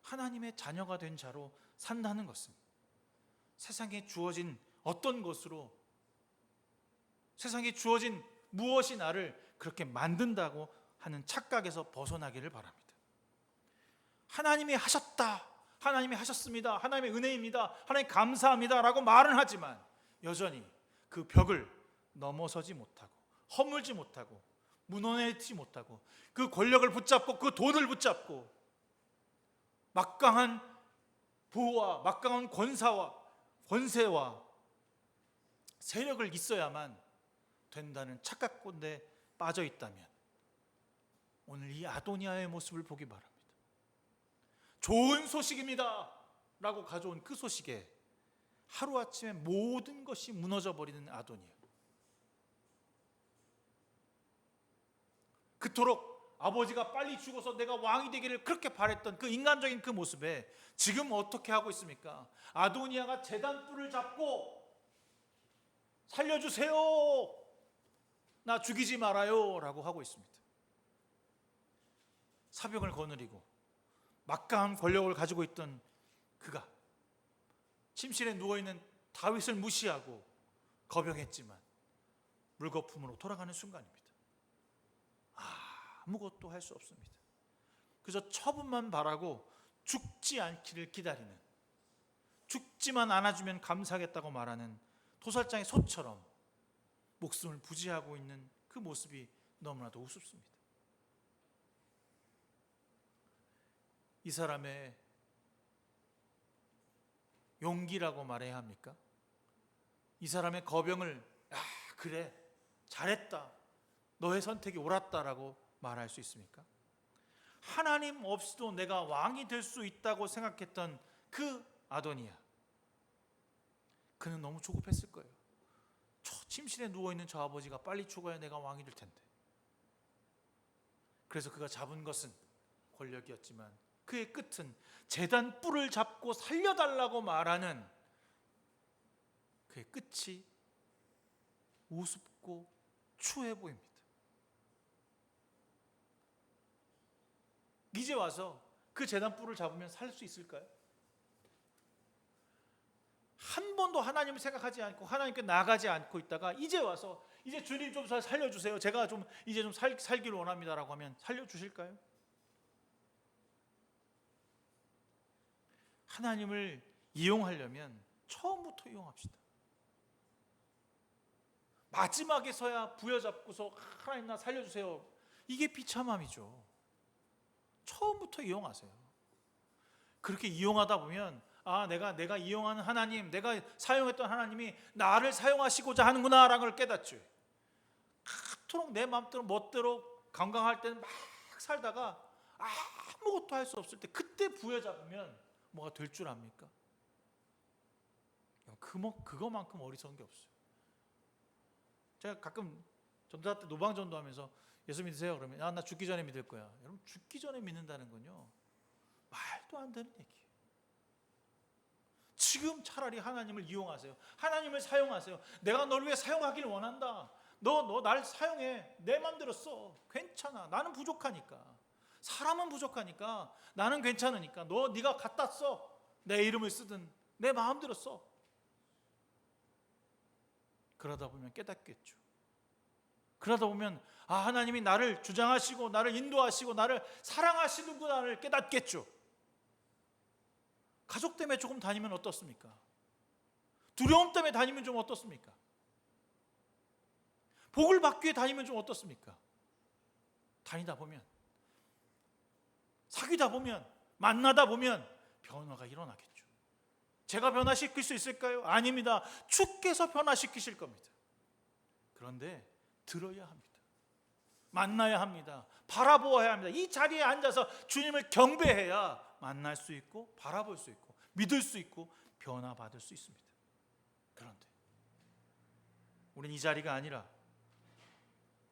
Speaker 2: 하나님의 자녀가 된 자로 산다는 것은 세상에 주어진 어떤 것으로, 세상에 주어진 무엇이 나를 그렇게 만든다고 하는 착각에서 벗어나기를 바랍니다. 하나님이 하셨다, 하나님이 하셨습니다, 하나님의 은혜입니다, 하나님 감사합니다 라고 말은 하지만 여전히 그 벽을 넘어서지 못하고 허물지 못하고 무너내지 못하고 그 권력을 붙잡고 그 돈을 붙잡고 막강한 부와 막강한 권세와 세력을 있어야만 된다는 착각곤에 빠져 있다면 오늘 이 아도니아의 모습을 보기 바랍니다. 좋은 소식입니다 라고 가져온 그 소식에 하루아침에 모든 것이 무너져 버리는 아도니아. 그토록 아버지가 빨리 죽어서 내가 왕이 되기를 그렇게 바랬던 그 인간적인 그 모습에 지금 어떻게 하고 있습니까? 아도니아가 제단 뿔을 잡고 살려주세요, 나 죽이지 말아요 라고 하고 있습니다. 사병을 거느리고 막강한 권력을 가지고 있던 그가 침실에 누워있는 다윗을 무시하고 거병했지만 물거품으로 돌아가는 순간입니다. 아무것도 할 수 없습니다. 그저 처분만 바라고 죽지 않기를 기다리는, 죽지만 않아주면 감사하겠다고 말하는 도살장의 소처럼 목숨을 부지하고 있는 그 모습이 너무나도 우습습니다. 이 사람의 용기라고 말해야 합니까? 이 사람의 거병을 그래 잘했다, 너의 선택이 옳았다라고 말할 수 있습니까? 하나님 없이도 내가 왕이 될 수 있다고 생각했던 그 아도니아, 그는 너무 조급했을 거예요. 저 침실에 누워있는 저 아버지가 빨리 죽어야 내가 왕이 될 텐데. 그래서 그가 잡은 것은 권력이었지만 그의 끝은 제단 뿔을 잡고 살려달라고 말하는 그의 끝이 우습고 추해 보입니다. 이제 와서 그 제단 뿔을 잡으면 살 수 있을까요? 한 번도 하나님을 생각하지 않고 하나님께 나가지 않고 있다가 이제 와서 이제 주님 좀 살려주세요, 제가 좀 이제 좀 살기를 원합니다라고 하면 살려주실까요? 하나님을 이용하려면 처음부터 이용합시다. 마지막에서야 부여잡고서 하나님 나 살려주세요, 이게 비참함이죠. 처음부터 이용하세요. 그렇게 이용하다 보면 내가 이용하는 하나님, 내가 사용했던 하나님이 나를 사용하시고자 하는구나 라는 걸 깨닫죠. 그토록 내 마음대로 멋대로 건강할 때는 막 살다가 아무것도 할 수 없을 때 그때 부여잡으면 뭐가 될 줄 압니까? 그거만큼 어리석은 게 없어요. 제가 가끔 전도사 때 노방 전도하면서 예수 믿으세요? 그러면 나 죽기 전에 믿을 거야. 여러분, 죽기 전에 믿는다는 건요, 말도 안 되는 얘기예요. 지금 차라리 하나님을 이용하세요. 하나님을 사용하세요. 내가 널 위해 사용하기를 원한다. 너 날 사용해. 내 맘대로 써. 괜찮아. 나는 부족하니까. 사람은 부족하니까. 나는 괜찮으니까. 네가 갖다 써. 내 이름을 쓰든 내 마음대로 써. 그러다 보면 깨닫겠죠. 그러다 보면 하나님이 나를 주장하시고 나를 인도하시고 나를 사랑하시는구나를 깨닫겠죠. 가족 때문에 조금 다니면 어떻습니까? 두려움 때문에 다니면 좀 어떻습니까? 복을 받기 위해 다니면 좀 어떻습니까? 다니다 보면, 사귀다 보면, 만나다 보면 변화가 일어나겠죠. 제가 변화시킬 수 있을까요? 아닙니다. 주께서 변화시키실 겁니다. 그런데 들어야 합니다. 만나야 합니다. 바라보아야 합니다. 이 자리에 앉아서 주님을 경배해야 만날 수 있고 바라볼 수 있고 믿을 수 있고 변화받을 수 있습니다. 그런데 우리는 이 자리가 아니라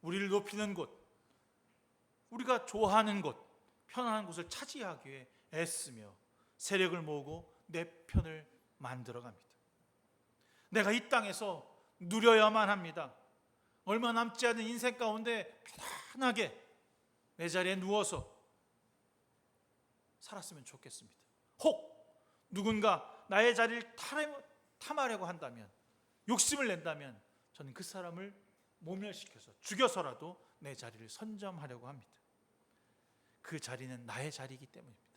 Speaker 2: 우리를 높이는 곳, 우리가 좋아하는 곳, 편안한 곳을 차지하기 위해 애쓰며 세력을 모으고 내 편을 만들어갑니다. 내가 이 땅에서 누려야만 합니다. 얼마 남지 않은 인생 가운데 편안하게 내 자리에 누워서 살았으면 좋겠습니다. 혹 누군가 나의 자리를 탐하려고 한다면, 욕심을 낸다면 저는 그 사람을 모멸시켜서 죽여서라도 내 자리를 선점하려고 합니다. 그 자리는 나의 자리이기 때문입니다.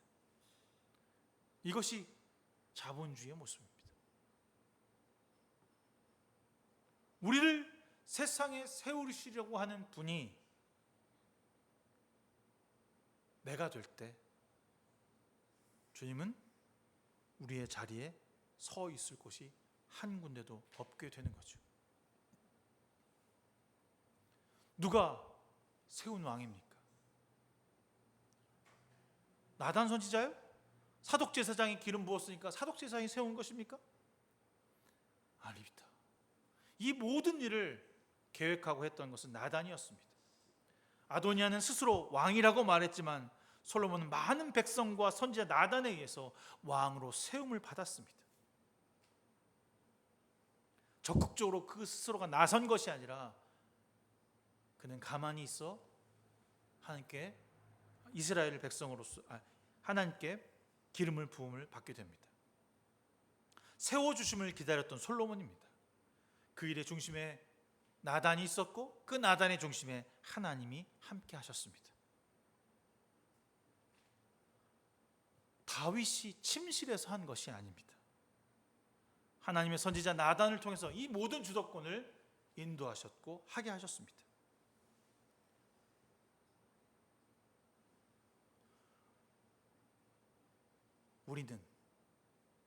Speaker 2: 이것이 자본주의의 모습입니다. 우리를 세상에 세우시려고 하는 분이 내가 될 때 주님은 우리의 자리에 서 있을 곳이 한 군데도 없게 되는 거죠. 누가 세운 왕입니까? 나단 선지자요? 사독제사장이 기름 부었으니까 사독제사장이 세운 것입니까? 아닙니다. 이 모든 일을 계획하고 했던 것은 나단이었습니다. 아도니아는 스스로 왕이라고 말했지만 솔로몬은 많은 백성과 선지자 나단에 의해서 왕으로 세움을 받았습니다. 적극적으로 그 스스로가 나선 것이 아니라 그는 가만히 있어 하나님께 이스라엘 백성으로서 하나님께 기름을 부음을 받게 됩니다. 세워주심을 기다렸던 솔로몬입니다. 그 일의 중심에 나단이 있었고 그 나단의 중심에 하나님이 함께 하셨습니다. 다윗이 침실에서 한 것이 아닙니다. 하나님의 선지자 나단을 통해서 이 모든 주도권을 인도하셨고 하게 하셨습니다. 우리는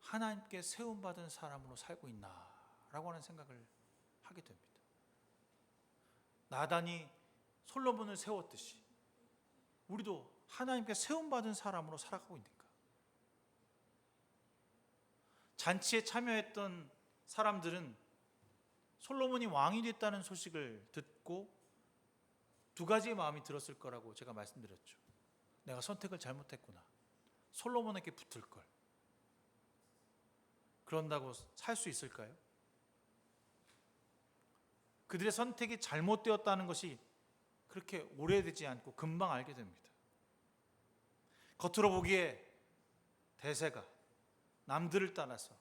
Speaker 2: 하나님께 세움받은 사람으로 살고 있나라고 하는 생각을 하게 됩니다. 나단이 솔로몬을 세웠듯이 우리도 하나님께 세움받은 사람으로 살아가고 있는가? 잔치에 참여했던 사람들은 솔로몬이 왕이 됐다는 소식을 듣고 두 가지의 마음이 들었을 거라고 제가 말씀드렸죠. 내가 선택을 잘못했구나. 솔로몬에게 붙을 걸. 그런다고 살 수 있을까요? 그들의 선택이 잘못되었다는 것이 그렇게 오래되지 않고 금방 알게 됩니다. 겉으로 보기에 대세가 남들을 따라서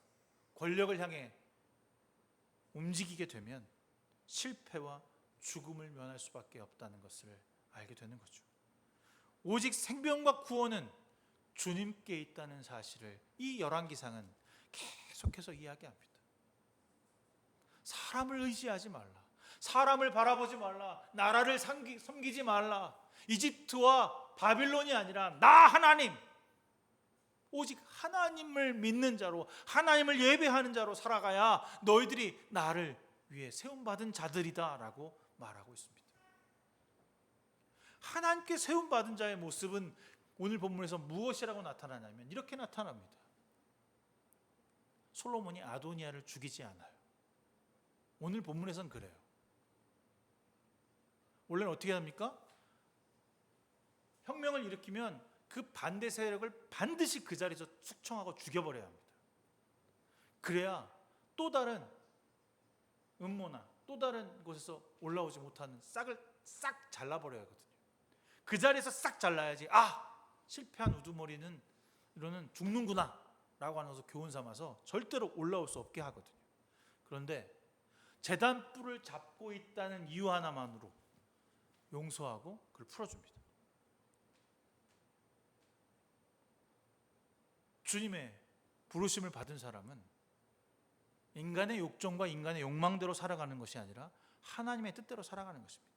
Speaker 2: 권력을 향해 움직이게 되면 실패와 죽음을 면할 수밖에 없다는 것을 알게 되는 거죠. 오직 생명과 구원은 주님께 있다는 사실을 이 열왕기상은 계속해서 이야기합니다. 사람을 의지하지 말라. 사람을 바라보지 말라. 나라를 섬기지 말라. 이집트와 바빌론이 아니라 나 하나님, 오직 하나님을 믿는 자로, 하나님을 예배하는 자로 살아가야 너희들이 나를 위해 세움받은 자들이다 라고 말하고 있습니다. 하나님께 세움 받은 자의 모습은 오늘 본문에서 무엇이라고 나타나냐면 이렇게 나타납니다. 솔로몬이 아도니아를 죽이지 않아요. 오늘 본문에서는 그래요. 원래는 어떻게 합니까? 혁명을 일으키면 그 반대 세력을 반드시 그 자리에서 숙청하고 죽여버려야 합니다. 그래야 또 다른 음모나 또 다른 곳에서 올라오지 못하는 싹을 싹 잘라버려야 하거든요. 그 자리에서 싹 잘라야지 실패한 우두머리는 이러는 죽는구나 라고 하면서 교훈 삼아서 절대로 올라올 수 없게 하거든요. 그런데 제단 뿔을 잡고 있다는 이유 하나만으로 용서하고 그걸 풀어줍니다. 주님의 부르심을 받은 사람은 인간의 욕정과 인간의 욕망대로 살아가는 것이 아니라 하나님의 뜻대로 살아가는 것입니다.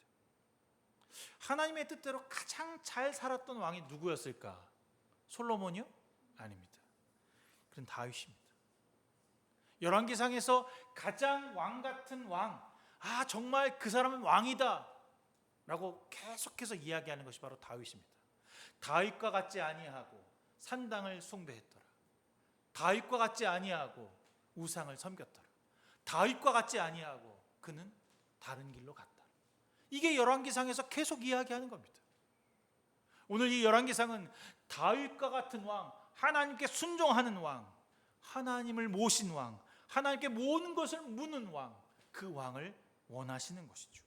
Speaker 2: 하나님의 뜻대로 가장 잘 살았던 왕이 누구였을까? 솔로몬이요? 아닙니다. 그건 다윗입니다. 열왕기상에서 가장 왕 같은 왕, 정말 그 사람은 왕이다 라고 계속해서 이야기하는 것이 바로 다윗입니다. 다윗과 같지 아니하고 산당을 숭배했더라. 다윗과 같지 아니하고 우상을 섬겼더라. 다윗과 같지 아니하고 그는 다른 길로 갔다. 이게 열왕기상에서 계속 이야기하는 겁니다. 오늘 이 열왕기상은 다윗과 같은 왕, 하나님께 순종하는 왕, 하나님을 모신 왕, 하나님께 모든 것을 묻는 왕, 그 왕을 원하시는 것이죠.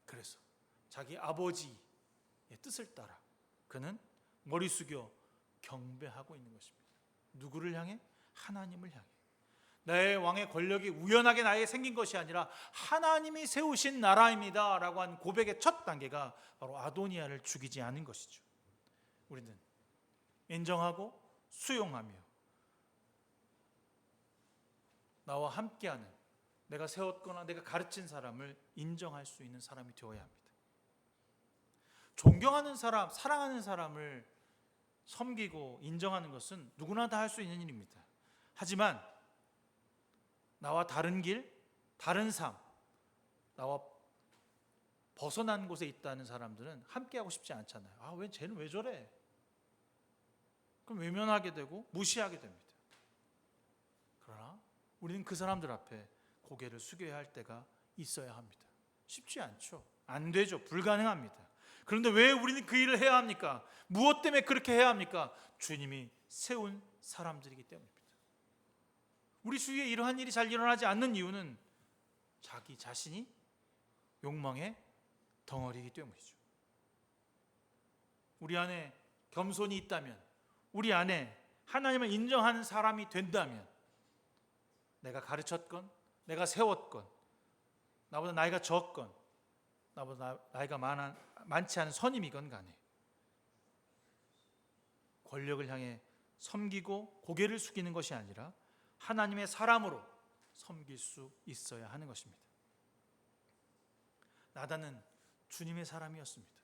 Speaker 2: 그래서 자기 아버지의 뜻을 따라 그는 머리 숙여 경배하고 있는 것입니다. 누구를 향해? 하나님을 향해. 나의 왕의 권력이 우연하게 나에게 생긴 것이 아니라 하나님이 세우신 나라입니다 라고 한 고백의 첫 단계가 바로 아도니아를 죽이지 않은 것이죠. 우리는 인정하고 수용하며 나와 함께하는, 내가 세웠거나 내가 가르친 사람을 인정할 수 있는 사람이 되어야 합니다. 존경하는 사람, 사랑하는 사람을 섬기고 인정하는 것은 누구나 다 할 수 있는 일입니다. 하지만 나와 다른 길, 다른 삶, 나와 벗어난 곳에 있다는 사람들은 함께하고 싶지 않잖아요. 쟤는 왜 저래? 그럼 외면하게 되고 무시하게 됩니다. 그러나 우리는 그 사람들 앞에 고개를 숙여야 할 때가 있어야 합니다. 쉽지 않죠. 안 되죠. 불가능합니다. 그런데 왜 우리는 그 일을 해야 합니까? 무엇 때문에 그렇게 해야 합니까? 주님이 세운 사람들이기 때문입니다. 우리 주위에 이러한 일이 잘 일어나지 않는 이유는 자기 자신이 욕망의 덩어리이기 때문이죠. 우리 안에 겸손이 있다면, 우리 안에 하나님을 인정하는 사람이 된다면, 내가 가르쳤건 내가 세웠건 나보다 나이가 적건 나보다 나이가 많지 않은 선임이건 간에 권력을 향해 섬기고 고개를 숙이는 것이 아니라 하나님의 사람으로 섬길 수 있어야 하는 것입니다. 나단은 주님의 사람이었습니다.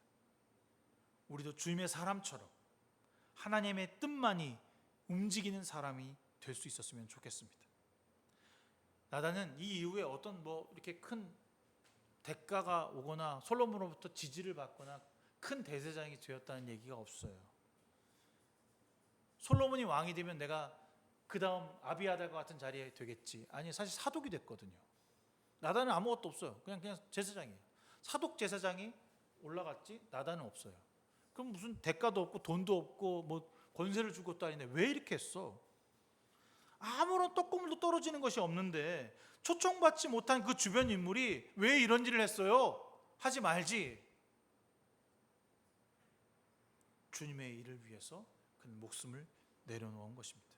Speaker 2: 우리도 주님의 사람처럼 하나님의 뜻만이 움직이는 사람이 될 수 있었으면 좋겠습니다. 나단은 이 이후에 어떤 이렇게 큰 대가가 오거나 솔로몬으로부터 지지를 받거나 큰 대제사장이 되었다는 얘기가 없어요. 솔로몬이 왕이 되면 내가 그 다음 아비아달과 같은 자리에 되겠지. 아니, 사실 사독이 됐거든요. 나단은 아무것도 없어요. 그냥 제사장이에요. 사독 제사장이 올라갔지 나단은 없어요. 그럼 무슨 대가도 없고 돈도 없고 권세를 줄 것도 아닌데 왜 이렇게 했어? 아무런 떡고물도 떨어지는 것이 없는데 초청받지 못한 그 주변 인물이 왜 이런 일을 했어요? 하지 말지. 주님의 일을 위해서 그는 목숨을 내려놓은 것입니다.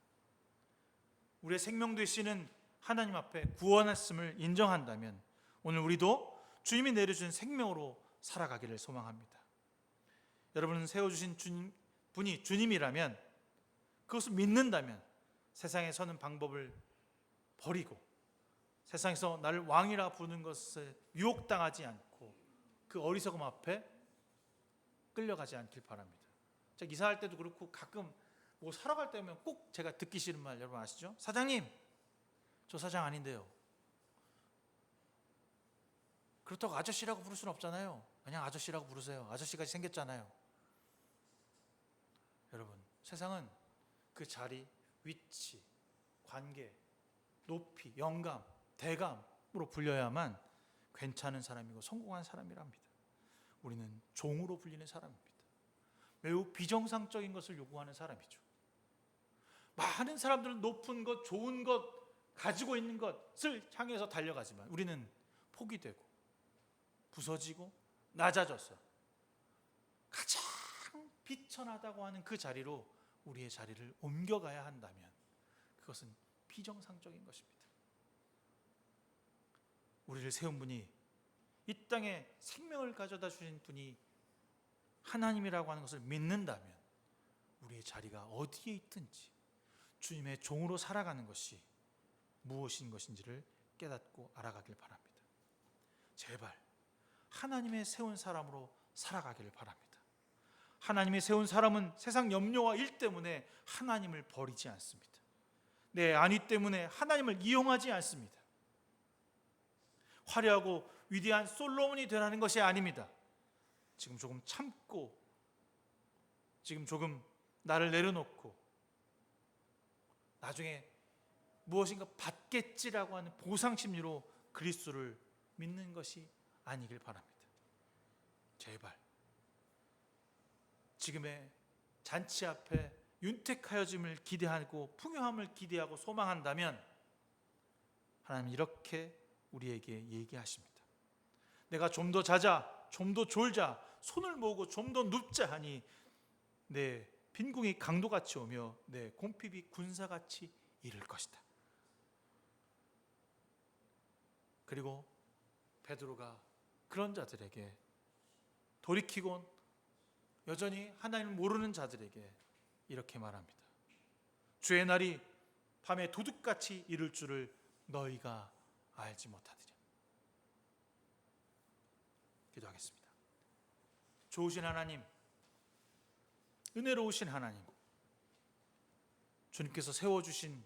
Speaker 2: 우리의 생명 되시는 하나님 앞에 구원했음을 인정한다면 오늘 우리도 주님이 내려주신 생명으로 살아가기를 소망합니다. 여러분은 세워주신 분이 주님이라면, 그것을 믿는다면 세상에 서는 방법을 버리고 세상에서 나를 왕이라 부르는 것에 유혹당하지 않고 그 어리석음 앞에 끌려가지 않길 바랍니다. 제가 이사할 때도 그렇고 가끔 사러 갈 때면 꼭 제가 듣기 싫은 말 여러분 아시죠? 사장님, 저 사장 아닌데요. 그렇다고 아저씨라고 부를 수는 없잖아요. 그냥 아저씨라고 부르세요. 아저씨같이 생겼잖아요. 여러분, 세상은 그 자리, 위치, 관계, 높이, 영감, 대감으로 불려야만 괜찮은 사람이고 성공한 사람이랍니다. 우리는 종으로 불리는 사람입니다. 매우 비정상적인 것을 요구하는 사람이죠. 많은 사람들은 높은 것, 좋은 것, 가지고 있는 것을 향해서 달려가지만 우리는 포기되고 부서지고 낮아져서 가장 비천하다고 하는 그 자리로 우리의 자리를 옮겨가야 한다면 그것은 비정상적인 것입니다. 우리를 세운 분이, 이 땅에 생명을 가져다 주신 분이 하나님이라고 하는 것을 믿는다면 우리의 자리가 어디에 있든지 주님의 종으로 살아가는 것이 무엇인 것인지를 깨닫고 알아가길 바랍니다. 제발 하나님의 세운 사람으로 살아가기를 바랍니다. 하나님이 세운 사람은 세상 염려와 일 때문에 하나님을 버리지 않습니다. 내 안위 때문에 하나님을 이용하지 않습니다. 화려하고 위대한 솔로몬이 되라는 것이 아닙니다. 지금 조금 참고, 지금 조금 나를 내려놓고 나중에 무엇인가 받겠지라고 하는 보상심리로 그리스도를 믿는 것이 아니길 바랍니다. 제발 지금의 잔치 앞에 윤택하여짐을 기대하고 풍요함을 기대하고 소망한다면 하나님 이렇게 우리에게 얘기하십니다. 내가 좀 더 자자, 좀 더 졸자, 손을 모으고 좀 더 눕자 하니 내 빈궁이 강도같이 오며 내 곰핍이 군사같이 이를 것이다. 그리고 베드로가 그런 자들에게, 돌이키곤 여전히 하나님을 모르는 자들에게 이렇게 말합니다. 주의 날이 밤에 도둑같이 이를 줄을 너희가 알지 못하리라. 기도하겠습니다. 좋으신 하나님, 은혜로우신 하나님, 주님께서 세워주신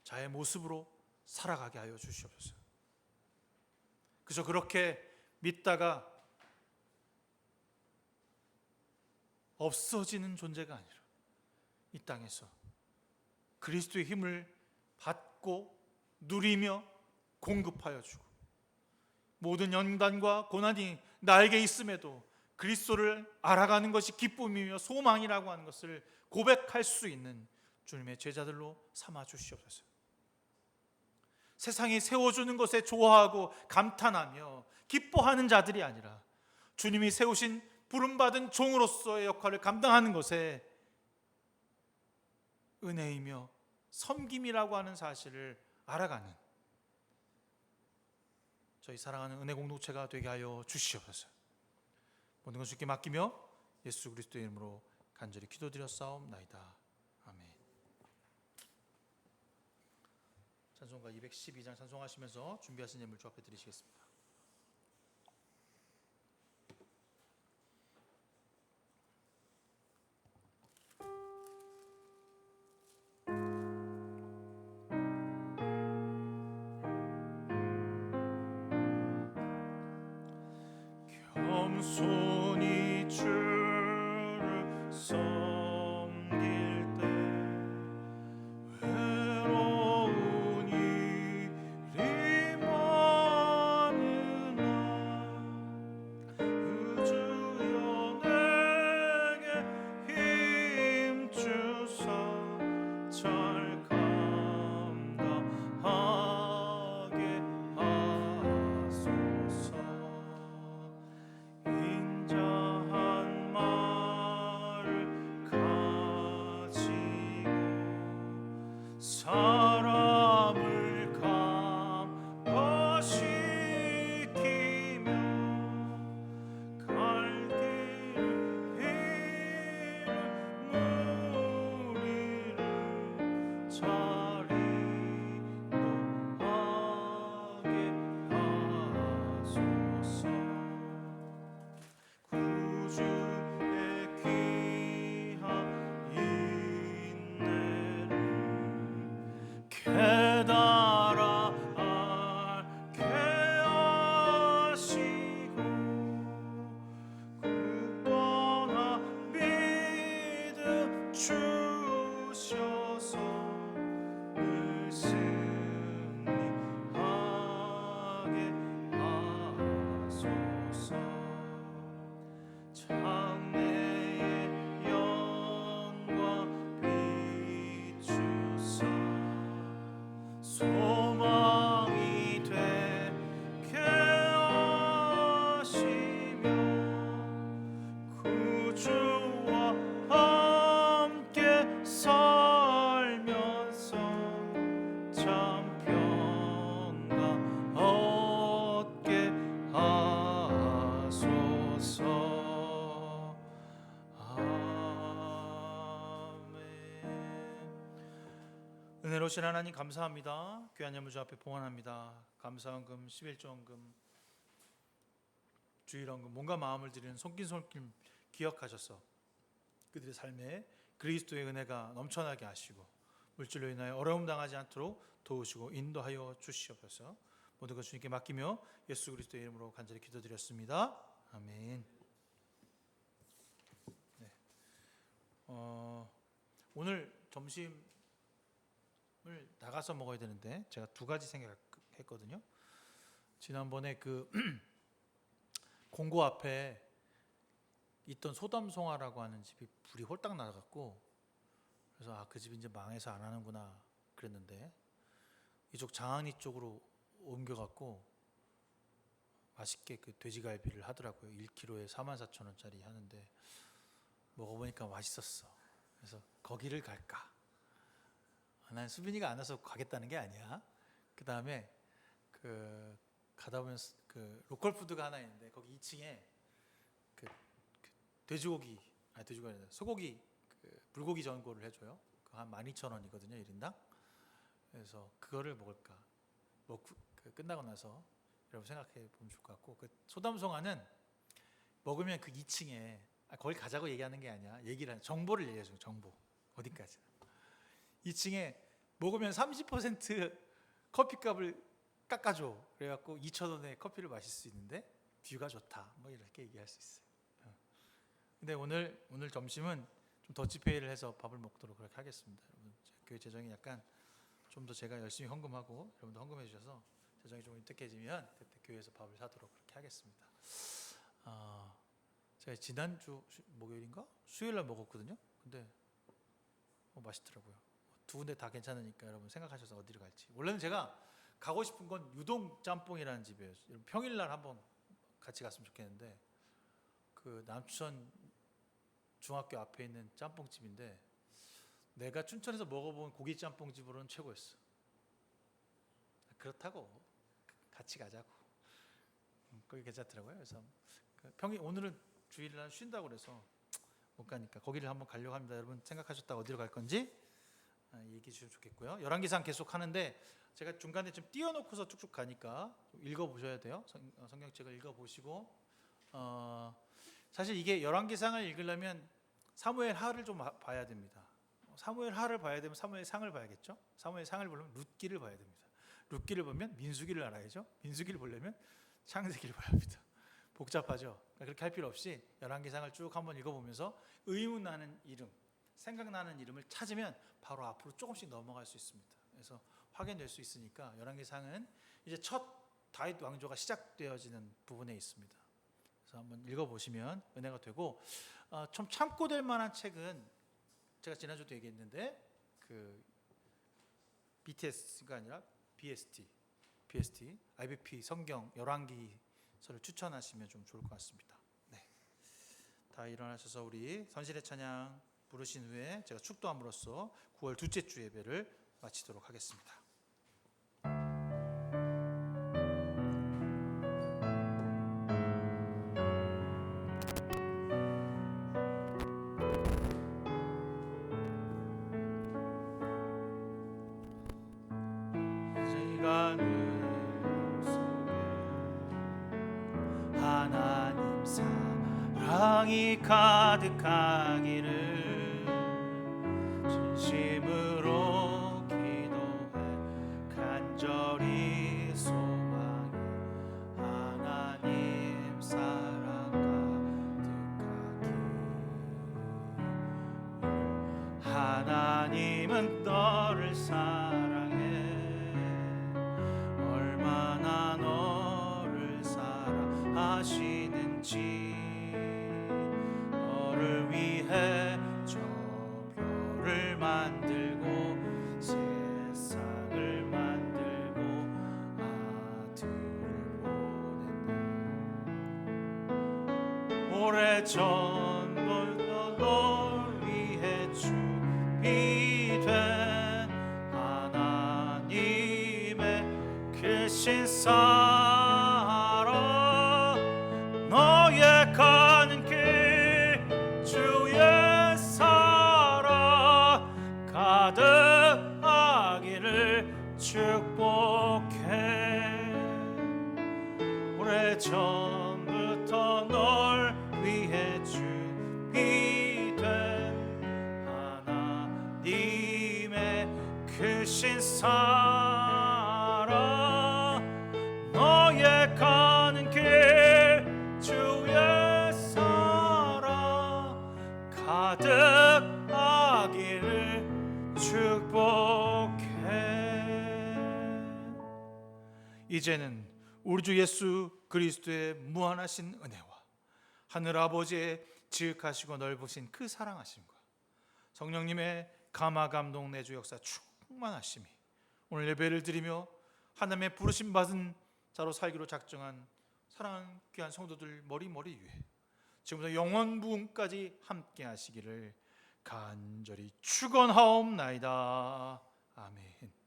Speaker 2: 자의 모습으로 살아가게 하여 주시옵소서. 그저 그렇게 믿다가 없어지는 존재가 아니라 이 땅에서 그리스도의 힘을 받고 누리며 공급하여 주고 모든 연단과 고난이 나에게 있음에도 그리스도를 알아가는 것이 기쁨이며 소망이라고 하는 것을 고백할 수 있는 주님의 제자들로 삼아 주시옵소서. 세상이 세워주는 것에 좋아하고 감탄하며 기뻐하는 자들이 아니라 주님이 세우신 부름받은 종으로서의 역할을 감당하는 것에 은혜이며 섬김이라고 하는 사실을 알아가는 저희 사랑하는 은혜 공동체가 되게 하여 주시옵소서. 모든 것을 주께 맡기며 예수 그리스도의 이름으로 간절히 기도드렸사옵나이다. 아멘. 찬송가 212장 찬송하시면서 준비하신 예물 주 앞에 드리시겠습니다. 겸손히 주를 섬길 때 외로운 일이 많으나 그 주여 내게 힘 주사 잘 감당하게 하소서. 인자한 은혜로우신 하나님 감사합니다. 귀한 예물 주 앞에 봉헌합니다. 감사헌금, 11조헌금, 주일헌금, 몸과 마음을 드리는 손길 기억하셔서 그들의 삶에 그리스도의 은혜가 넘쳐나게 하시고 물질로 인하여 어려움 당하지 않도록 도우시고 인도하여 주시옵소서. 모든 것 주님께 맡기며 예수 그리스도의 이름으로 간절히 기도드렸습니다. 아멘. 네. 오늘 점심을 나가서 먹어야 되는데 제가 두 가지 생각했거든요. 지난번에 그 공고 앞에 있던 소담송화라고 하는 집이 불이 홀딱 나갖고 그래서 그 집이 이제 망해서 안 하는구나 그랬는데 이쪽 장안리 쪽으로 옮겨갖고 맛있게 그 돼지갈비를 하더라고요. 1kg에 44,000원짜리 하는데 먹어보니까 맛있었어. 그래서 거기를 갈까? 난 수빈이가 안 와서 가겠다는 게 아니야. 그 다음에 가다 보면 그 로컬 푸드가 하나 있는데 거기 2층에 돼지고기 아니라 소고기 불고기 전골을 해줘요. 한 12,000원이거든요 1인당. 그래서 그거를 먹을까? 먹고 끝나고 나서 여러분 생각해 보면 좋을 것 같고 그 소담송화는 먹으면 그 2층에 거기 가자고 얘기하는 게 아니야. 정보를 얘기해줘요. 정보 어디까지? 2층에 먹으면 30% 커피값을 깎아줘. 그래갖고 2,000원에 커피를 마실 수 있는데 뷰가 좋다. 뭐 이렇게 얘기할 수 있어요. 근데 오늘 점심은 좀 더치페이를 해서 밥을 먹도록 그렇게 하겠습니다. 여러분 교회 재정이 약간 좀 더 제가 열심히 헌금하고 여러분도 헌금해 주셔서 재정이 좀 윤택해지면 그때 교회에서 밥을 사도록 그렇게 하겠습니다. 제가 지난주 목요일인가 수요일 날 먹었거든요. 근데 맛있더라고요. 두 군데 다 괜찮으니까 여러분 생각하셔서 어디를 갈지. 원래는 제가 가고 싶은 건 유동 짬뽕이라는 집이에요. 평일날 한번 같이 갔으면 좋겠는데 그 남천 중학교 앞에 있는 짬뽕집인데 내가 춘천에서 먹어본 고기 짬뽕집으로는 최고였어. 그렇다고 같이 가자고. 거기 괜찮더라고요. 그래서 오늘은 주일날 쉰다고 그래서 못 가니까 거기를 한번 가려고 합니다. 여러분 생각하셨다가 어디로 갈 건지 얘기해 주시면 좋겠고요. 열왕기상 계속 하는데 제가 중간에 좀 띄워놓고서 쭉쭉 가니까 좀 읽어보셔야 돼요. 성경책을 읽어보시고 사실 이게 열왕기상을 읽으려면 사무엘 하를 좀 봐야 됩니다. 사무엘 하를 봐야 되면 사무엘 상을 봐야겠죠. 사무엘 상을 보려면 룻기를 봐야 됩니다. 룻기를 보면 민수기를 알아야죠. 민수기를 보려면 창세기를 봐야 합니다. 복잡하죠. 그렇게 할 필요 없이 열왕기상을 쭉 한번 읽어보면서 의문나는 이름, 생각나는 이름을 찾으면 바로 앞으로 조금씩 넘어갈 수 있습니다. 그래서 확인될 수 있으니까 열왕기상은 이제 첫 다윗 왕조가 시작되어지는 부분에 있습니다. 그래서 한번 읽어보시면 은혜가 되고 좀 참고될 만한 책은 제가 지난주도 얘기했는데 그 BTS가 아니라 BST IBP 성경 열왕기서를 추천하시면 좀 좋을 것 같습니다. 네. 다 일어나셔서 우리 선실의 찬양 부르신 후에 제가 축도함으로써 9월 둘째 주 예배를 마치도록 하겠습니다. 하나님 사랑이 가득하기를 진심으로 기도해 간절히 소망해 하나님 사랑 가득하기 하나님은 너를 사랑해 얼마나 너를 사랑하시는지 너를 위해 저 별을 만들고 세상을 만들고 아들을 보냈네 오래전부터 널 위해 준비된 하나님의 크신 사랑 너의 가는 길 주의 사랑 가득하기를 대신 살아 너의 가는 길 주의 살아 가득하기를 축복해. 이제는 우리 주 예수 그리스도의 무한하신 은혜와 하늘 아버지의 지극하시고 넓으신 그 사랑하심과 성령님의 감화 감동 내주 역사 충만하심이 오늘 예배를 드리며 하나님의 부르심 받은 자로 살기로 작정한 사랑하는 귀한 성도들 머리머리 위에 지금부터 영원부흥까지 함께 하시기를 간절히 축원하옵나이다. 아멘.